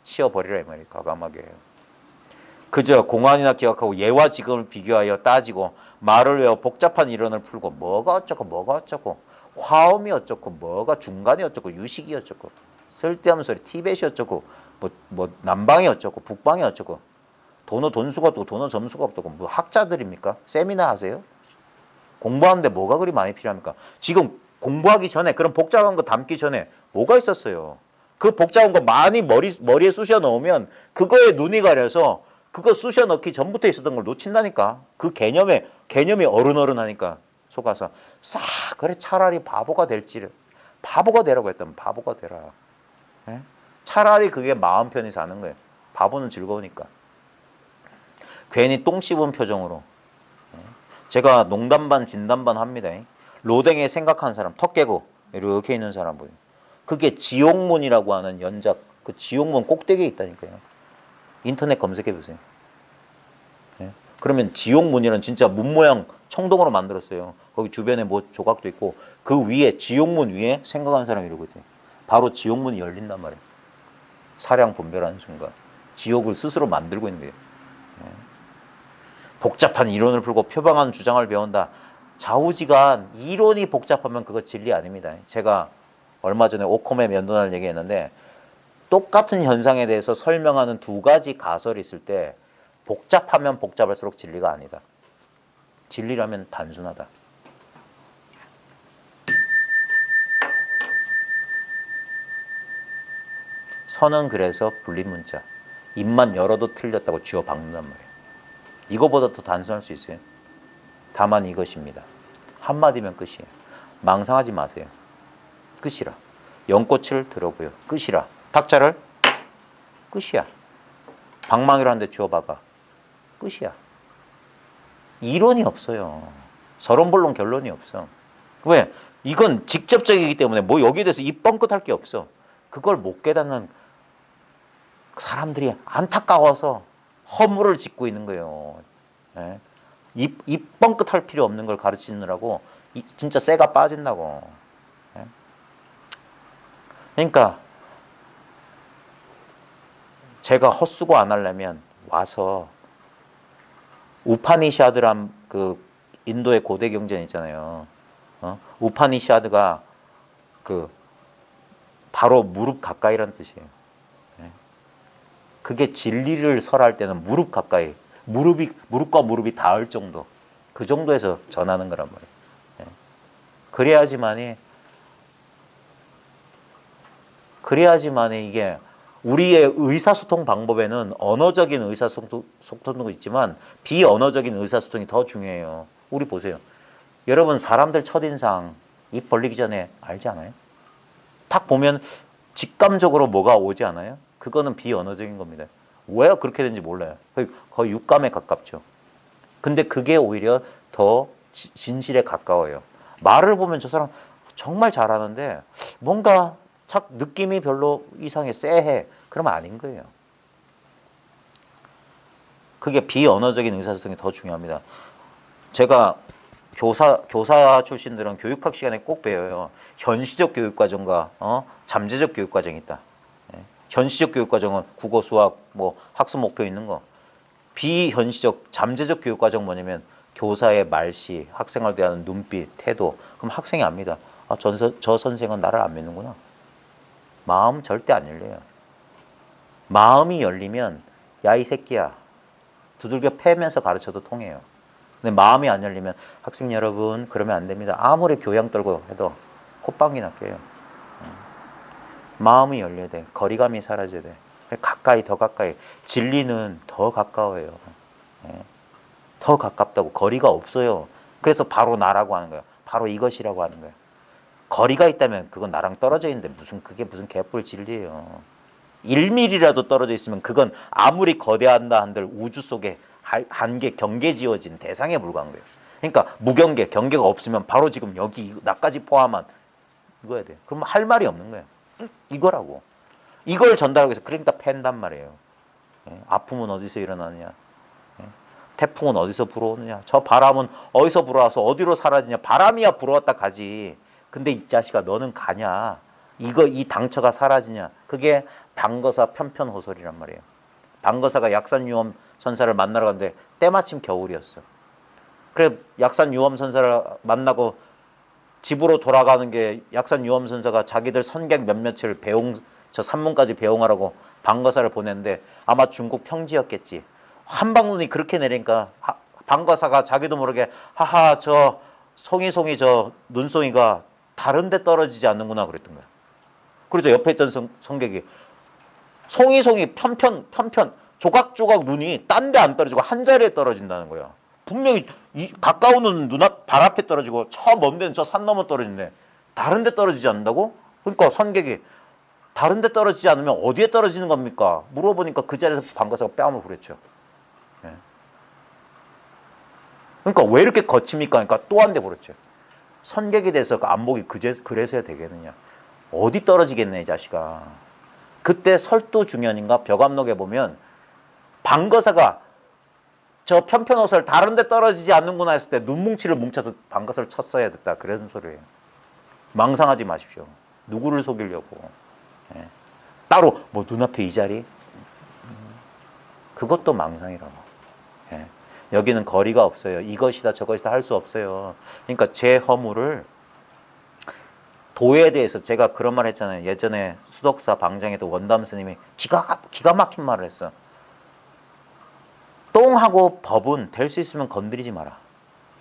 Speaker 1: 치워버리라 이 말이에요. 과감하게. 그저 공안이나 기억하고 예와 지금을 비교하여 따지고 말을 외워 복잡한 이론을 풀고 뭐가 어쩌고 화음이 어쩌고 뭐가 중간이 어쩌고 유식이 어쩌고 쓸데없는 소리 티벳이 어쩌고 뭐 남방이 어쩌고 북방이 어쩌고 도너 돈수가 없고 도너 점수가 없고 뭐 학자들입니까? 세미나 하세요? 공부하는데 뭐가 그리 많이 필요합니까? 지금 공부하기 전에 그런 복잡한 거 담기 전에 뭐가 있었어요? 그 복잡한 거 많이 머리에 쑤셔 넣으면 그거에 눈이 가려서 그거 쑤셔 넣기 전부터 있었던 걸 놓친다니까. 그 개념이 어른어른하니까 속아서 싹 그래 차라리 바보가 될지를 바보가 되라고 했다면 바보가 되라. 차라리 그게 마음 편히 사는 거예요. 바보는 즐거우니까. 괜히 똥 씹은 표정으로. 제가 농담 반 진담 반 합니다. 로댕에 생각하는 사람 턱 깨고 이렇게 있는 사람 보여요. 그게 지옥문이라고 하는 연작 그 지옥문 꼭대기에 있다니까요. 인터넷 검색해 보세요. 그러면 지옥문이라는 진짜 문 모양 청동으로 만들었어요. 거기 주변에 뭐 조각도 있고 그 위에 지옥문 위에 생각하는 사람이 이러고 있대요. 바로 지옥문이 열린단 말이에요. 사량 분별하는 순간 지옥을 스스로 만들고 있는 거예요. 복잡한 이론을 풀고 표방하는 주장을 배운다. 좌우지간 이론이 복잡하면 그거 진리 아닙니다. 제가 얼마 전에 오컴의 면도날 얘기했는데 똑같은 현상에 대해서 설명하는 두 가지 가설이 있을 때 복잡하면 복잡할수록 진리가 아니다. 진리라면 단순하다. 선은 그래서 분리문자. 입만 열어도 틀렸다고 쥐어 박는단 말이에요. 이거보다 더 단순할 수 있어요? 다만 이것입니다. 한마디면 끝이에요. 망상하지 마세요. 끝이라. 연꽃을 들어보여. 끝이라. 탁자를 끝이야. 방망이로 한 대 쥐어박아. 끝이야. 이론이 없어요. 서론본론 결론이 없어. 왜? 이건 직접적이기 때문에 뭐 여기에 대해서 입 뻥끗할 게 없어. 그걸 못 깨닫는 사람들이 안타까워서 허물을 짓고 있는 거예요. 예? 입 뻥끗할 필요 없는 걸 가르치느라고 진짜 쇠가 빠진다고. 예? 그러니까 제가 헛수고 안 하려면 와서 우파니샤드란 그 인도의 고대 경전 있잖아요. 우파니샤드가 그 바로 무릎 가까이란 뜻이에요. 예? 그게 진리를 설할 때는 무릎 가까이, 무릎과 무릎이 닿을 정도, 그 정도에서 전하는 거란 말이에요. 예? 그래야지만이 이게 우리의 의사소통 방법에는 언어적인 의사소통도 있지만 비언어적인 의사소통이 더 중요해요. 우리 보세요. 여러분 사람들 첫인상 입 벌리기 전에 알지 않아요? 딱 보면 직감적으로 뭐가 오지 않아요? 그거는 비언어적인 겁니다. 왜 그렇게 되는지 몰라요. 거의 육감에 가깝죠. 근데 그게 오히려 더 진실에 가까워요. 말을 보면 저 사람 정말 잘하는데 뭔가 착 느낌이 별로 이상해, 쎄해. 그러면 아닌 거예요. 그게 비언어적인 의사소통이 더 중요합니다. 제가 교사 출신들은 교육학 시간에 꼭 배워요. 현시적 교육과정과 잠재적 교육과정이 있다. 예. 현시적 교육과정은 국어, 수학, 뭐 학습 목표 있는 거. 비현시적, 잠재적 교육과정 뭐냐면 교사의 말씨, 학생을 대하는 눈빛, 태도. 그럼 학생이 압니다. 아, 저 선생은 나를 안 믿는구나. 마음 절대 안 열려요. 마음이 열리면 야 이 새끼야 두들겨 패면서 가르쳐도 통해요. 근데 마음이 안 열리면 학생 여러분 그러면 안 됩니다. 아무리 교양 떨고 해도 콧방귀나 껴요. 마음이 열려야 돼. 거리감이 사라져야 돼. 가까이 더 가까이. 진리는 더 가까워요. 더 가깝다고. 거리가 없어요. 그래서 바로 나라고 하는 거예요. 바로 이것이라고 하는 거예요. 거리가 있다면 그건 나랑 떨어져 있는데 그게 무슨 개뿔 진리예요. 1mm라도 떨어져 있으면 그건 아무리 거대한다 한들 우주 속에 한계 경계 지어진 대상에 불과한 거예요. 그러니까 무경계, 경계가 없으면 바로 지금 여기 나까지 포함한 이거야 돼. 그럼 할 말이 없는 거예요. 이거라고. 이걸 전달하기 위해서 그러니까 팬단 말이에요. 아픔은 어디서 일어나느냐? 태풍은 어디서 불어오느냐? 저 바람은 어디서 불어와서 어디로 사라지냐? 바람이야 불어왔다 가지. 근데 이 자식아 너는 가냐? 이 당처가 사라지냐? 그게 방거사 편편호설이란 말이에요. 방거사가 약산유엄 선사를 만나러 갔는데 때마침 겨울이었어. 그래 약산유엄 선사를 만나고 집으로 돌아가는 게 약산유엄 선사가 자기들 선객 몇몇을 저 산문까지 배웅하라고 방거사를 보냈는데 아마 중국 평지였겠지. 한방눈이 그렇게 내리니까 방거사가 자기도 모르게 하하 저 송이 저 눈송이가 다른 데 떨어지지 않는구나 그랬던 거야. 그래서 옆에 있던 성객이 송이 편편 조각조각 눈이 딴 데 안 떨어지고 한 자리에 떨어진다는 거야. 분명히 가까운 눈은 눈앞 발 앞에 떨어지고 저 먼 데는 저 산 넘어 떨어진대. 다른 데 떨어지지 않는다고? 그러니까 선객이 다른 데 떨어지지 않으면 어디에 떨어지는 겁니까? 물어보니까 그 자리에서 방거사가 뺨을 후렸죠. 예. 그러니까 왜 이렇게 거칩니까? 그러니까 또 한 대 부렸죠. 선객에 대해서 그 안목이 그래서야 되겠느냐. 어디 떨어지겠네 이 자식아. 그때 설두중연인가 벽암록에 보면 방거사가 저 편편호설 다른 데 떨어지지 않는구나 했을 때 눈뭉치를 뭉쳐서 방거사를 쳤어야 됐다. 그런 소리예요. 망상하지 마십시오. 누구를 속이려고. 예. 따로 뭐 눈앞에 이 자리? 그것도 망상이라고. 예. 여기는 거리가 없어요. 이것이다 저것이다 할 수 없어요. 그러니까 제 허물을 도에 대해서 제가 그런 말 했잖아요. 예전에 수덕사 방장에도 원담 스님이 기가 막힌 말을 했어. 똥하고 법은 될 수 있으면 건드리지 마라.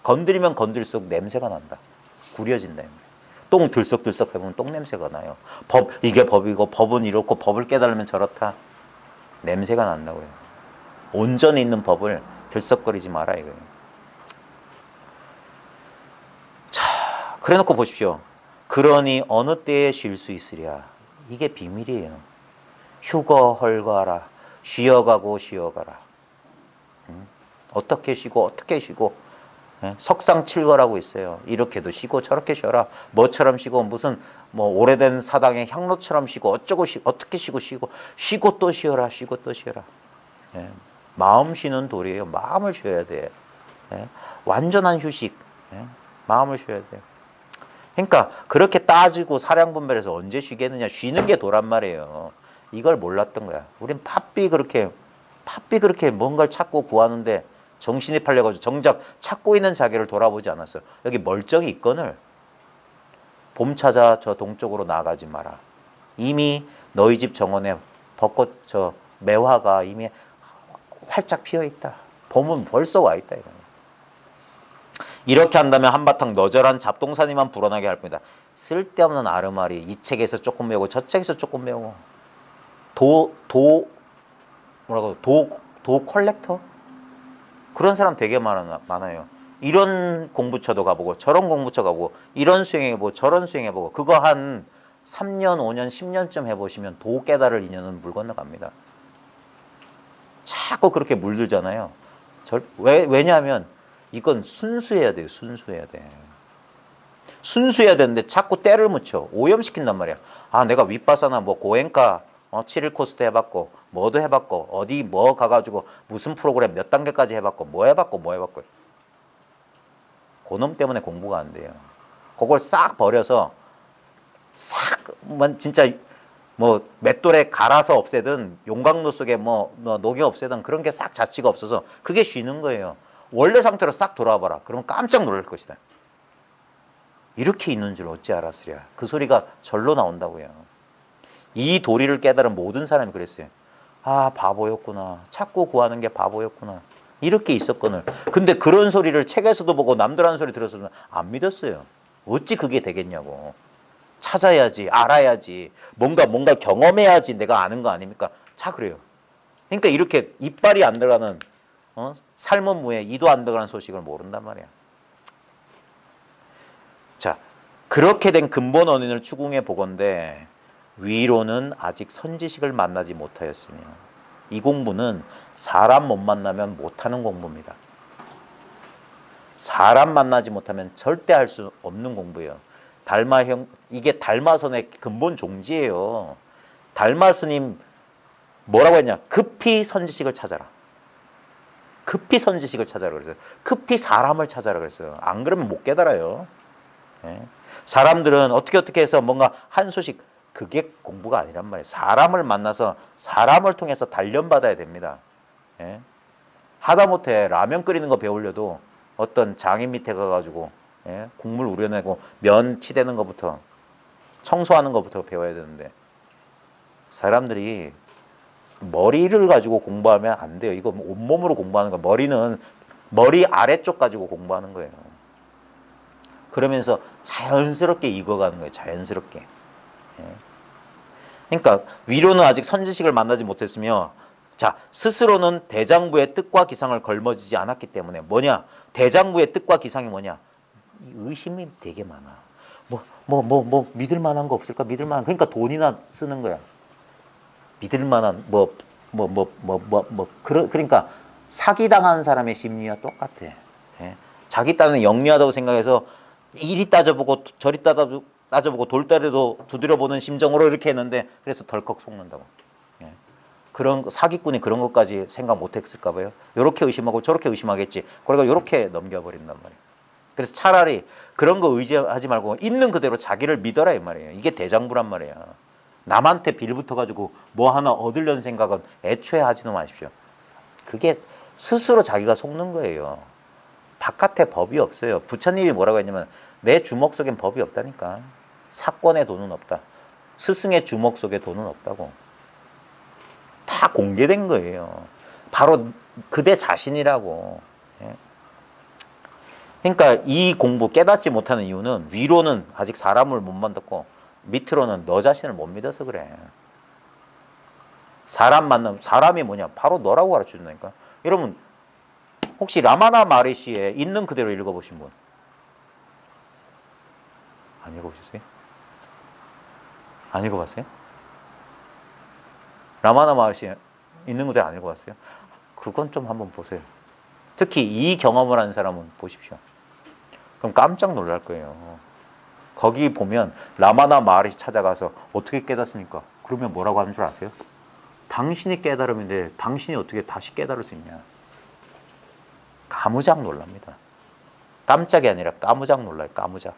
Speaker 1: 건드리면 건드릴수록 냄새가 난다. 구려진다. 똥 들썩들썩 해보면 똥 냄새가 나요. 이게 법이고 법은 이렇고 법을 깨달으면 저렇다. 냄새가 난다고요. 온전히 있는 법을 들썩거리지 마라 이거예요. 자, 그래놓고 보십시오. 그러니 어느 때에 쉴 수 있으랴. 이게 비밀이에요. 휴거 헐거하라. 쉬어가고 쉬어가라. 어떻게 쉬고 어떻게 쉬고. 석상칠거라고 있어요. 이렇게도 쉬고 저렇게 쉬어라. 뭐처럼 쉬고 무슨 뭐 오래된 사당의 향로처럼 쉬고 어쩌고 어떻게 쉬고 또 쉬어라. 쉬고 또 쉬어라. 마음 쉬는 도리예요. 마음을 쉬어야 돼. 완전한 휴식. 마음을 쉬어야 돼요. 그러니까 그렇게 따지고 사량분별해서 언제 쉬겠느냐. 쉬는 게 도란 말이에요. 이걸 몰랐던 거야. 우린 바삐 그렇게 뭔가를 찾고 구하는데 정신이 팔려가지고 정작 찾고 있는 자기를 돌아보지 않았어요. 여기 멀쩡히 있거늘 봄 찾아 저 동쪽으로 나가지 마라. 이미 너희 집 정원에 벚꽃 저 매화가 이미 활짝 피어 있다. 봄은 벌써 와 있다. 이거는. 이렇게 한다면 한바탕 너절한 잡동사니만 불어나게 할 뿐이다. 쓸데없는 아르마리 이 책에서 조금 배우고 저 책에서 조금 배우고 도 컬렉터? 그런 사람 되게 많아요. 이런 공부처도 가보고 저런 공부처 가보고 이런 수행해보고 저런 수행해보고 그거 한 3년, 5년, 10년쯤 해보시면 도 깨달을 인연은 물 건너갑니다. 자꾸 그렇게 물들잖아요. 왜냐하면 이건 순수해야 돼요. 순수해야 돼. 순수해야 되는데 자꾸 때를 묻혀. 오염시킨단 말이야. 아, 내가 윗바사나 뭐 고행가 7일 코스도 해봤고 뭐도 해봤고 어디 뭐 가가지고 무슨 프로그램 몇 단계까지 해봤고 뭐 해봤고 그놈 때문에 공부가 안 돼요. 그걸 싹 버려서 진짜 뭐 맷돌에 갈아서 없애든 용광로 속에 뭐 녹여 없애든 그런 게 싹 자취가 없어서 그게 쉬는 거예요. 원래 상태로 싹 돌아와봐라. 그러면 깜짝 놀랄 것이다. 이렇게 있는 줄 어찌 알았으랴. 그 소리가 절로 나온다고요. 이 도리를 깨달은 모든 사람이 그랬어요. 아, 바보였구나. 찾고 구하는 게 바보였구나. 이렇게 있었거늘. 근데 그런 소리를 책에서도 보고 남들 하는 소리 들었으면 안 믿었어요. 어찌 그게 되겠냐고. 찾아야지, 알아야지, 뭔가 경험해야지 내가 아는 거 아닙니까? 자, 그래요. 그러니까 이렇게 이빨이 안 들어가는 삶은 무에 이도 안 들어가는 소식을 모른단 말이야. 자, 그렇게 된 근본 원인을 추궁해 보건대 위로는 아직 선지식을 만나지 못하였으며 이 공부는 사람 못 만나면 못하는 공부입니다. 사람 만나지 못하면 절대 할 수 없는 공부예요. 이게 달마선의 근본 종지예요. 달마 스님 뭐라고 했냐? 급히 선지식을 찾아라. 급히 선지식을 찾아라 그랬어요. 급히 사람을 찾아라 그랬어요. 안 그러면 못 깨달아요. 사람들은 어떻게 해서 뭔가 한 소식, 그게 공부가 아니란 말이에요. 사람을 만나서 사람을 통해서 단련받아야 됩니다. 하다못해 라면 끓이는 거 배우려도 어떤 장인 밑에 가가지고 국물 우려내고 면 치대는 것부터 청소하는 것부터 배워야 되는데 사람들이 머리를 가지고 공부하면 안 돼요. 이거 온몸으로 공부하는 거. 머리는 머리 아래쪽 가지고 공부하는 거예요. 그러면서 자연스럽게 익어가는 거예요. 자연스럽게. 그러니까 위로는 아직 선지식을 만나지 못했으며 자, 스스로는 대장부의 뜻과 기상을 걸머지지 않았기 때문에 뭐냐? 대장부의 뜻과 기상이 뭐냐? 의심이 되게 많아. 믿을 만한 거 없을까? 그러니까 돈이나 쓰는 거야. 믿을 만한 그러니까 사기당한 사람의 심리와 똑같아. 자기 딴은 영리하다고 생각해서 이리 따져보고 저리 따져보고 돌다리도 두드려보는 심정으로 이렇게 했는데 그래서 덜컥 속는다고. 그런 사기꾼이 그런 것까지 생각 못했을까 봐요. 이렇게 의심하고 저렇게 의심하겠지. 그러니까 이렇게 넘겨버린단 말이에요. 그래서 차라리 그런 거 의지하지 말고 있는 그대로 자기를 믿어라 이 말이에요. 이게 대장부란 말이야. 남한테 빌붙어가지고 뭐 하나 얻으려는 생각은 애초에 하지도 마십시오. 그게 스스로 자기가 속는 거예요. 바깥에 법이 없어요. 부처님이 뭐라고 했냐면 내 주먹 속엔 법이 없다니까. 사건에 돈은 없다. 스승의 주먹 속에 돈은 없다고. 다 공개된 거예요. 바로 그대 자신이라고. 예. 그러니까 이 공부 깨닫지 못하는 이유는 위로는 아직 사람을 못 만났고 밑으로는 너 자신을 못 믿어서 그래. 사람 만나면 사람이 뭐냐? 바로 너라고 가르쳐준다니까. 여러분 혹시 라마나 마리시의 있는 그대로 읽어보신 분? 안 읽어보셨어요? 안 읽어봤어요? 라마나 마리시 있는 그대로 안 읽어봤어요? 그건 좀 한번 보세요. 특히 이 경험을 하는 사람은 보십시오. 그럼 깜짝 놀랄 거예요. 거기 보면 라마나 마하리시 찾아가서 어떻게 깨닫습니까? 그러면 뭐라고 하는 줄 아세요? 당신이 깨달음인데 당신이 어떻게 다시 깨달을 수 있냐? 까무작 놀랍니다. 깜짝이 아니라 까무작 놀라요. 까무작.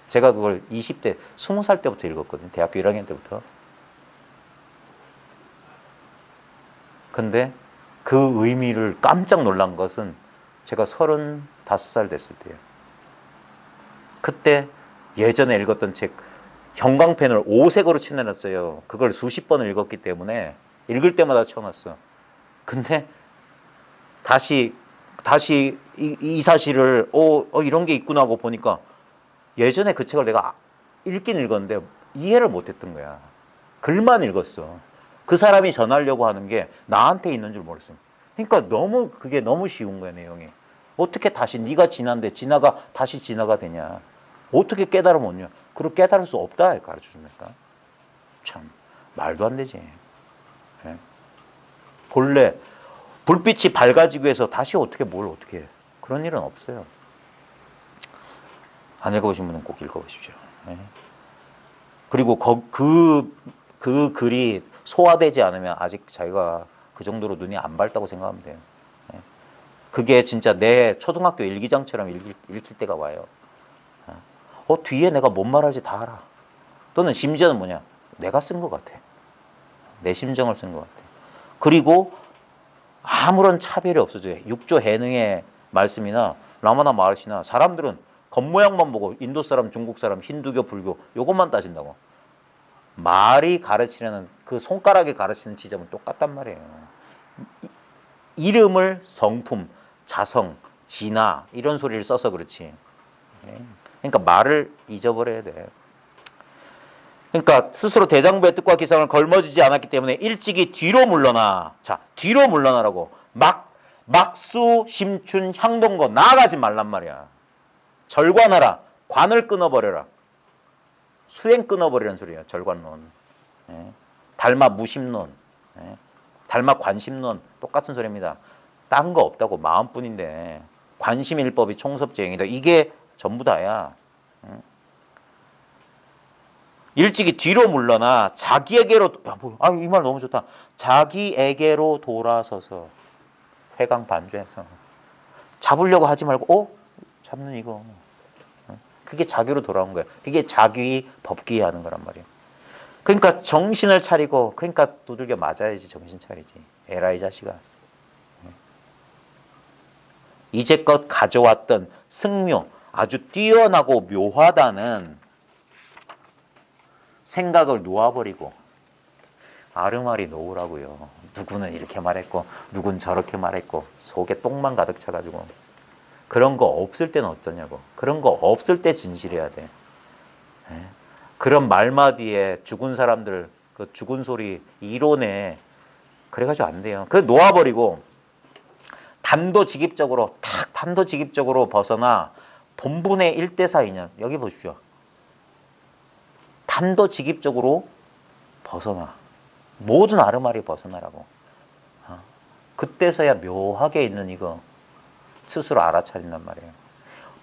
Speaker 1: 제가 그걸 20대, 20살 때부터 읽었거든요. 대학교 1학년 때부터. 근데 그 의미를 깜짝 놀란 것은 제가 35살 됐을 때예요. 그때 예전에 읽었던 책 형광펜을 5색으로 칠해놨어요. 그걸 수십 번을 읽었기 때문에 읽을 때마다 쳐놨어. 근데 다시 이 사실을 이런 게 있구나 하고 보니까 예전에 그 책을 내가 읽긴 읽었는데 이해를 못했던 거야. 글만 읽었어. 그 사람이 전하려고 하는 게 나한테 있는 줄 몰랐어. 그러니까 그게 너무 쉬운 거야, 내용이. 어떻게 다시 네가 지난데 지나가 다시 지나가 되냐? 어떻게 깨달으면 없냐? 그걸 깨달을 수 없다 가르쳐 줍니까? 참 말도 안 되지. 예? 본래 불빛이 밝아지기 위해서 다시 어떻게 해? 그런 일은 없어요. 안 읽어보신 분은 꼭 읽어보십시오. 예? 그리고 그 글이 소화되지 않으면 아직 자기가 그 정도로 눈이 안 밝다고 생각하면 돼요. 예? 그게 진짜 내 초등학교 일기장처럼 읽힐 때가 와요. 뒤에 내가 뭔 말할지 다 알아. 또는 심지어는 뭐냐? 내가 쓴 것 같아. 내 심정을 쓴 것 같아. 그리고 아무런 차별이 없어져요. 육조 해능의 말씀이나 라마나 마하리시나 사람들은 겉모양만 보고 인도 사람, 중국 사람, 힌두교, 불교 요것만 따진다고. 말이 가르치려는 그 손가락이 가르치는 지점은 똑같단 말이에요. 이름을 성품, 자성, 진화 이런 소리를 써서 그렇지. 그러니까 말을 잊어버려야 돼. 그러니까 스스로 대장부의 뜻과 기상을 걸머지지 않았기 때문에 일찍이 뒤로 물러나. 자, 뒤로 물러나라고. 막수, 심춘, 향동거 나아가지 말란 말이야. 절관하라. 관을 끊어버려라. 수행 끊어버리는 소리야. 절관론. 달마 무심론. 달마 관심론. 똑같은 소리입니다. 딴 거 없다고 마음뿐인데 관심일법이 총섭제행이다. 이게 전부 다야. 일찍이 뒤로 물러나 자기에게로 이 말 너무 좋다. 자기에게로 돌아서서 회강 반주해서 잡으려고 하지 말고 잡는 이거. 그게 자기로 돌아온 거야. 그게 자기 법기에 하는 거란 말이야. 그러니까 정신을 차리고 그러니까 두들겨 맞아야지 정신 차리지. 에라이 자식아. 이제껏 가져왔던 승묘 아주 뛰어나고 묘하다는 생각을 놓아버리고 아르마리 놓으라고요. 누구는 이렇게 말했고 누군 저렇게 말했고 속에 똥만 가득 차가지고 그런 거 없을 때는 어쩌냐고. 그런 거 없을 때 진실해야 돼. 그런 말마디에 죽은 사람들 그 죽은 소리 이론에 그래가지고 안 돼요. 그래 놓아버리고 단도직입적으로 벗어나 본분의 1대4 인연. 여기 보십시오. 단도직입적으로 벗어나. 모든 아르마리 벗어나라고. 그때서야 묘하게 있는 이거 스스로 알아차린단 말이에요.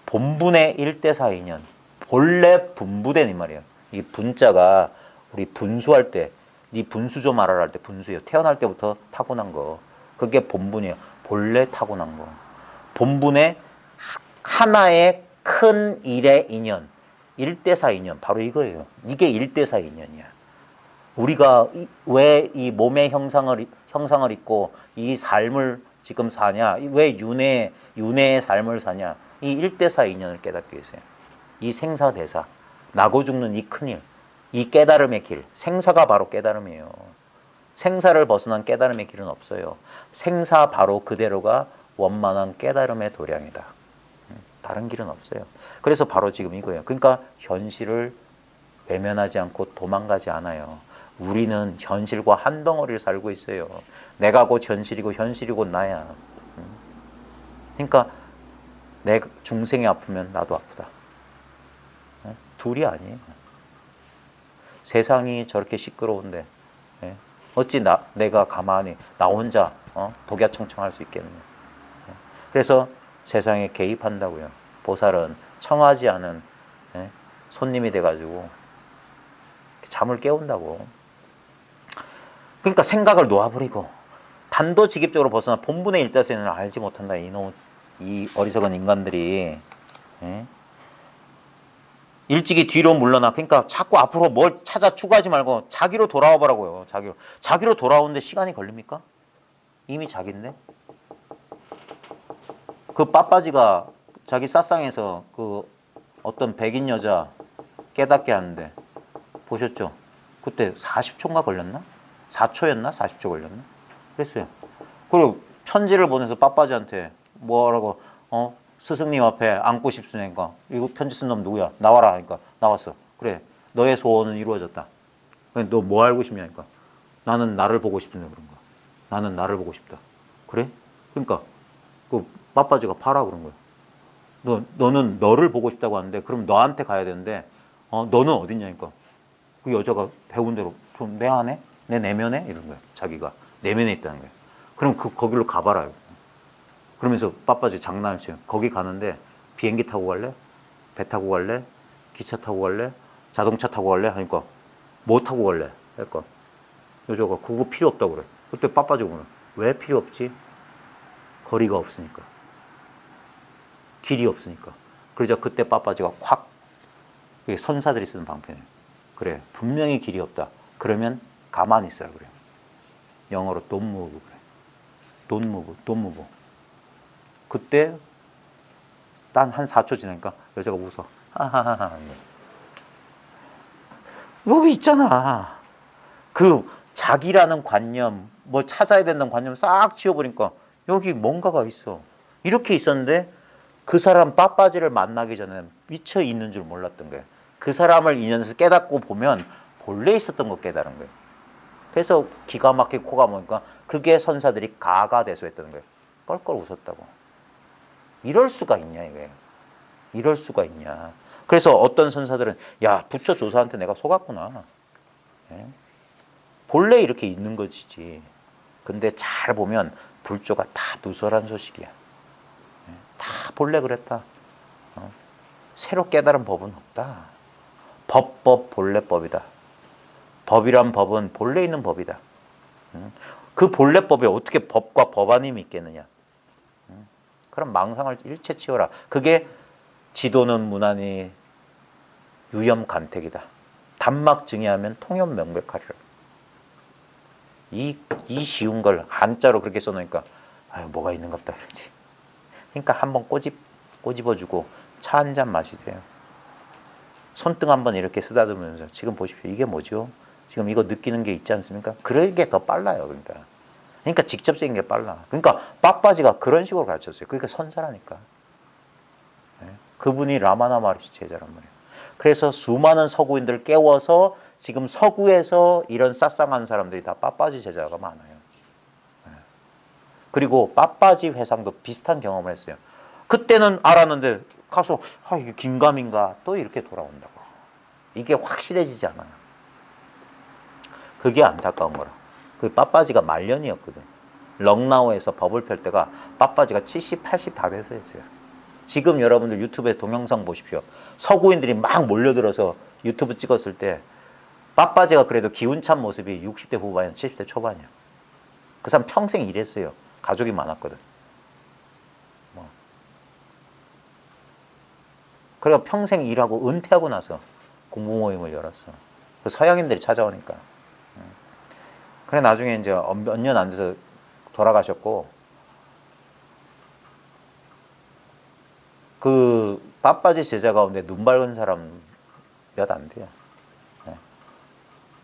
Speaker 1: 본분의 1대4 인연. 본래 분부된 이 말이에요. 이 분자가 우리 분수할 때, 네 분수 좀 알아라 할 때 분수예요. 태어날 때부터 타고난 거. 그게 본분이에요. 본래 타고난 거. 본분의 하나의 큰 일의 인연. 1대4 인연. 바로 이거예요. 이게 1대4 인연이야. 우리가 왜 이 몸의 형상을 입고 이 삶을 지금 사냐? 왜 윤회의 삶을 사냐? 이 1대4 인연을 깨닫기 위해서요. 이 생사대사. 나고 죽는 이 큰일, 이 깨달음의 길, 생사가 바로 깨달음이에요. 생사를 벗어난 깨달음의 길은 없어요. 생사 바로 그대로가 원만한 깨달음의 도량이다. 다른 길은 없어요. 그래서 바로 지금 이거예요. 그러니까 현실을 외면하지 않고 도망가지 않아요. 우리는 현실과 한 덩어리를 살고 있어요. 내가 곧 현실이고 현실이 곧 나야. 그러니까 내 중생이 아프면 나도 아프다. 둘이 아니에요. 세상이 저렇게 시끄러운데 어찌 내가 가만히 나 혼자 독야청청할 수 있겠느냐. 그래서 세상에 개입한다고요. 보살은 청하지 않은 손님이 돼가지고 잠을 깨운다고. 그러니까 생각을 놓아버리고 단도직입적으로 벗어나 본분의 일자세는 알지 못한다. 이 어리석은 인간들이 일찍이 뒤로 물러나. 그러니까 자꾸 앞으로 뭘 찾아 추구하지 말고 자기로 돌아와 보라고요. 자기로 돌아오는데 시간이 걸립니까? 이미 자기인데. 그 빠빠지가 자기 쌌상에서 그 어떤 백인 여자 깨닫게 하는데 보셨죠? 그때 40초인가 걸렸나? 4초였나? 40초 걸렸나? 그랬어요. 그리고 편지를 보내서 빠빠지한테 뭐라고 스승님 앞에 앉고 싶으니까 이거 편지 쓴 놈 누구야? 나와라 하니까 나왔어. 그래, 너의 소원은 이루어졌다. 너 뭐 알고 싶냐니까 나는 나를 보고 싶은데 그런 거야. 나는 나를 보고 싶다. 그래? 그러니까 그 빠빠지가 파라 그런 거야. 너는 너를 보고 싶다고 하는데 그럼 너한테 가야 되는데 너는 어딨냐니까 그 여자가 배운 대로 좀 내 안에? 내 내면에? 이런 거야. 자기가 내면에 있다는 거야. 그럼 거기로 가봐라. 그러면서 빠빠지 장난을 쳐요. 거기 가는데 비행기 타고 갈래? 배 타고 갈래? 기차 타고 갈래? 자동차 타고 갈래? 하니까 뭐 타고 갈래? 할까? 여자가 그거 필요 없다고 그래. 그때 빠빠지고 그래. 왜 필요 없지? 거리가 없으니까. 길이 없으니까. 그러자 그때 빠빠지가 확, 그게 선사들이 쓰는 방편이에요. 그래, 분명히 길이 없다. 그러면 가만히 있어라 그래요. 영어로 don't move 그래. don't move, don't move. 그때 단 한 4초 지나니까 여자가 웃어. 하하하하. 여기 있잖아. 그 자기라는 관념, 뭘 찾아야 된다는 관념 싹 지워버리니까 여기 뭔가가 있어. 이렇게 있었는데 그 사람 빠빠지를 만나기 전에 미처 있는 줄 몰랐던 거예요. 그 사람을 인연해서 깨닫고 보면 본래 있었던 거 깨달은 거예요. 그래서 기가 막히게 코가 모니까 그게 선사들이 가가대소했다는 거예요. 껄껄 웃었다고. 이럴 수가 있냐 이거예요. 이럴 수가 있냐. 그래서 어떤 선사들은 야 부처 조사한테 내가 속았구나. 본래 이렇게 있는 것이지. 근데 잘 보면 불조가 다 누설한 소식이야. 다 본래 그랬다. 새로 깨달은 법은 없다. 법 본래법이다. 법이란 법은 본래 있는 법이다. 그 본래법에 어떻게 법과 법안임이 있겠느냐. 그럼 망상을 일체 치워라. 그게 지도는 무난히 유염간택이다. 단막 증의하면 통염 명백하리라. 이 쉬운 걸 한자로 그렇게 써놓으니까 아유 뭐가 있는갑다 그러지. 그러니까 한번 꼬집어주고 차 한 잔 마시세요. 손등 한번 이렇게 쓰다듬으면서 지금 보십시오. 이게 뭐죠? 지금 이거 느끼는 게 있지 않습니까? 그러게 더 빨라요. 그러니까 직접적인 게 빨라. 그러니까 빠빠지가 그런 식으로 가르쳤어요. 그러니까 선사라니까. 그분이 라마나 마르시 제자란 말이에요. 그래서 수많은 서구인들을 깨워서 지금 서구에서 이런 싸쌍한 사람들이 다 빠빠지 제자가 많아요. 그리고 빠빠지 회상도 비슷한 경험을 했어요. 그때는 알았는데 가서 이게 긴가민가 또 이렇게 돌아온다고. 이게 확실해지지 않아요. 그게 안타까운 거라. 그 빠빠지가 말년이었거든. 렁나오에서 법을 펼 때가 빠빠지가 70, 80 다 돼서 했어요. 지금 여러분들 유튜브에 동영상 보십시오. 서구인들이 막 몰려들어서 유튜브 찍었을 때 빠빠지가 그래도 기운찬 모습이 60대 후반이야, 70대 초반이야. 그 사람 평생 일했어요. 가족이 많았거든. 그래서 평생 일하고 은퇴하고 나서 공부 모임을 열었어. 그 서양인들이 찾아오니까. 그래 나중에 이제 몇 년 안 돼서 돌아가셨고, 그 빠빠지 제자 가운데 눈 밝은 사람 몇 안 돼요. 네.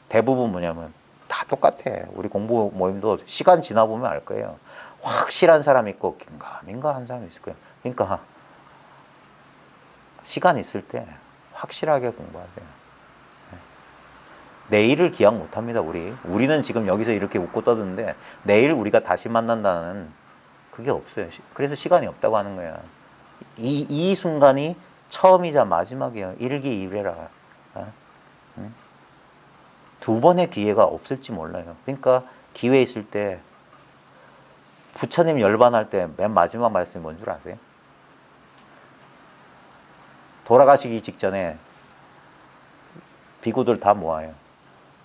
Speaker 1: 대부분 뭐냐면 다 똑같아. 우리 공부 모임도 시간 지나 보면 알 거예요. 확실한 사람 있고 긴가민가한 사람 있을 거예요. 그러니까 시간 있을 때 확실하게 공부하세요. 네. 내일을 기약 못합니다. 우리는 지금 여기서 이렇게 웃고 떠드는데 내일 우리가 다시 만난다는 그게 없어요. 그래서 시간이 없다고 하는 거야. 이 순간이 처음이자 마지막이에요. 일기이래라. 응? 두 번의 기회가 없을지 몰라요. 그러니까 기회 있을 때 부처님 열반할 때 맨 마지막 말씀이 뭔 줄 아세요? 돌아가시기 직전에 비구들 다 모아요.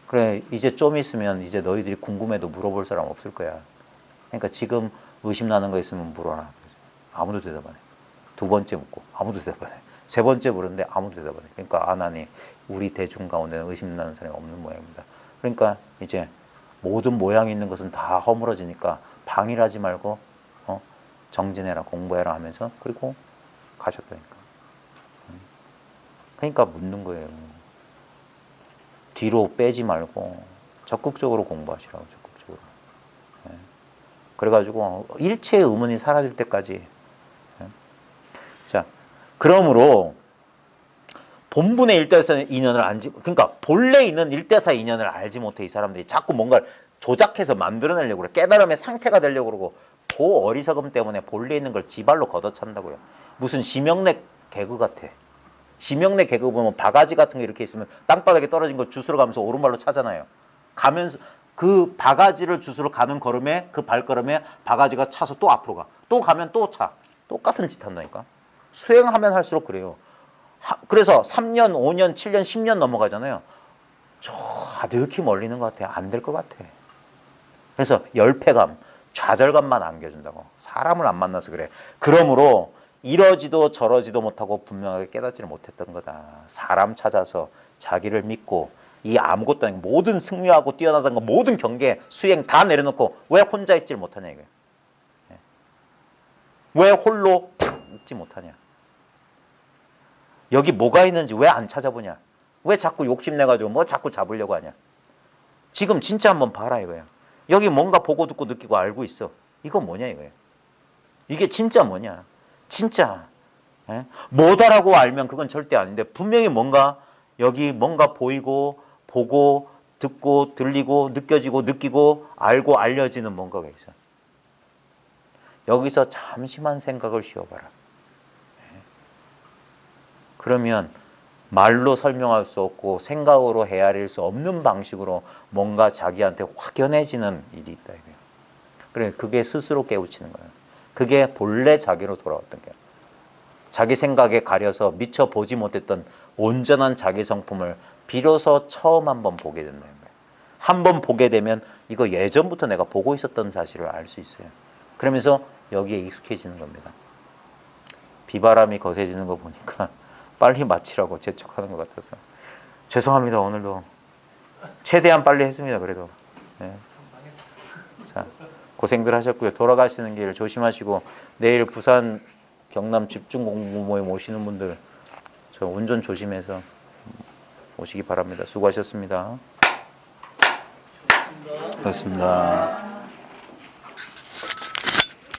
Speaker 1: 그래, 이제 좀 있으면 이제 너희들이 궁금해도 물어볼 사람 없을 거야. 그러니까 지금 의심나는 거 있으면 물어라. 아무도 대답 안 해. 두 번째 묻고 아무도 대답 안 해. 세 번째 물었는데 아무도 대답 안 해. 그러니까 아나니 우리 대중 가운데는 의심나는 사람이 없는 모양입니다. 그러니까 이제 모든 모양이 있는 것은 다 허물어지니까 방일하지 말고 정진해라, 공부해라 하면서 그리고 가셨다니까. 그러니까 묻는 거예요. 뒤로 빼지 말고 적극적으로 공부하시라고, 적극적으로. 네. 그래가지고 일체의 의문이 사라질 때까지. 네. 자, 그러므로 본분의 일대사 인연을 그러니까 본래 있는 일대사 인연을 알지 못해 이 사람들이 자꾸 뭔가를 조작해서 만들어내려고 그래. 깨달음의 상태가 되려고 그러고 그 어리석음 때문에 본래 있는 걸 지발로 걷어찬다고요. 무슨 심형래 개그 같아. 심형래 개그 보면 바가지 같은 게 이렇게 있으면 땅바닥에 떨어진 거 주스러 가면서 오른발로 차잖아요. 가면서 그 바가지를 주스러 가는 걸음에 그 발걸음에 바가지가 차서 또 앞으로 가. 또 가면 또 차. 똑같은 짓 한다니까. 수행하면 할수록 그래요. 그래서 3년, 5년, 7년, 10년 넘어가잖아요. 저 아득히 멀리는 것 같아요. 안 될 것 같아. 그래서 열패감, 좌절감만 안겨준다고. 사람을 안 만나서 그래. 그러므로 이러지도 저러지도 못하고 분명하게 깨닫지를 못했던 거다. 사람 찾아서 자기를 믿고 이 아무것도 아니고 모든 승려하고 뛰어나던 거 모든 경계 수행 다 내려놓고 왜 혼자 있지를 못하냐 이거예요. 왜 홀로 있지 못하냐. 여기 뭐가 있는지 왜 안 찾아보냐. 왜 자꾸 욕심내가지고 뭐 자꾸 잡으려고 하냐. 지금 진짜 한번 봐라 이거야. 여기 뭔가 보고 듣고 느끼고 알고 있어. 이거 뭐냐 이거예요. 이게 진짜 뭐냐. 진짜 뭐다라고 알면 그건 절대 아닌데 분명히 뭔가 여기 뭔가 보이고 보고 듣고 들리고 느껴지고 느끼고 알고 알려지는 뭔가가 있어. 여기서 잠시만 생각을 쉬어봐라. 그러면 말로 설명할 수 없고 생각으로 헤아릴 수 없는 방식으로 뭔가 자기한테 확연해지는 일이 있다 이거예요. 그래, 그게 스스로 깨우치는 거예요. 그게 본래 자기로 돌아왔던 거예요. 자기 생각에 가려서 미처 보지 못했던 온전한 자기 성품을 비로소 처음 한번 보게 된다는 거예요. 한번 보게 되면 이거 예전부터 내가 보고 있었던 사실을 알 수 있어요. 그러면서 여기에 익숙해지는 겁니다. 비바람이 거세지는 거 보니까 빨리 마치라고 재촉하는 것 같아서 죄송합니다. 오늘도 최대한 빨리 했습니다. 그래도 네. 자, 고생들 하셨고요. 돌아가시는 길 조심하시고 내일 부산 경남 집중 공부 모임 오시는 분들 저 운전 조심해서 오시기 바랍니다. 수고하셨습니다. 고맙습니다.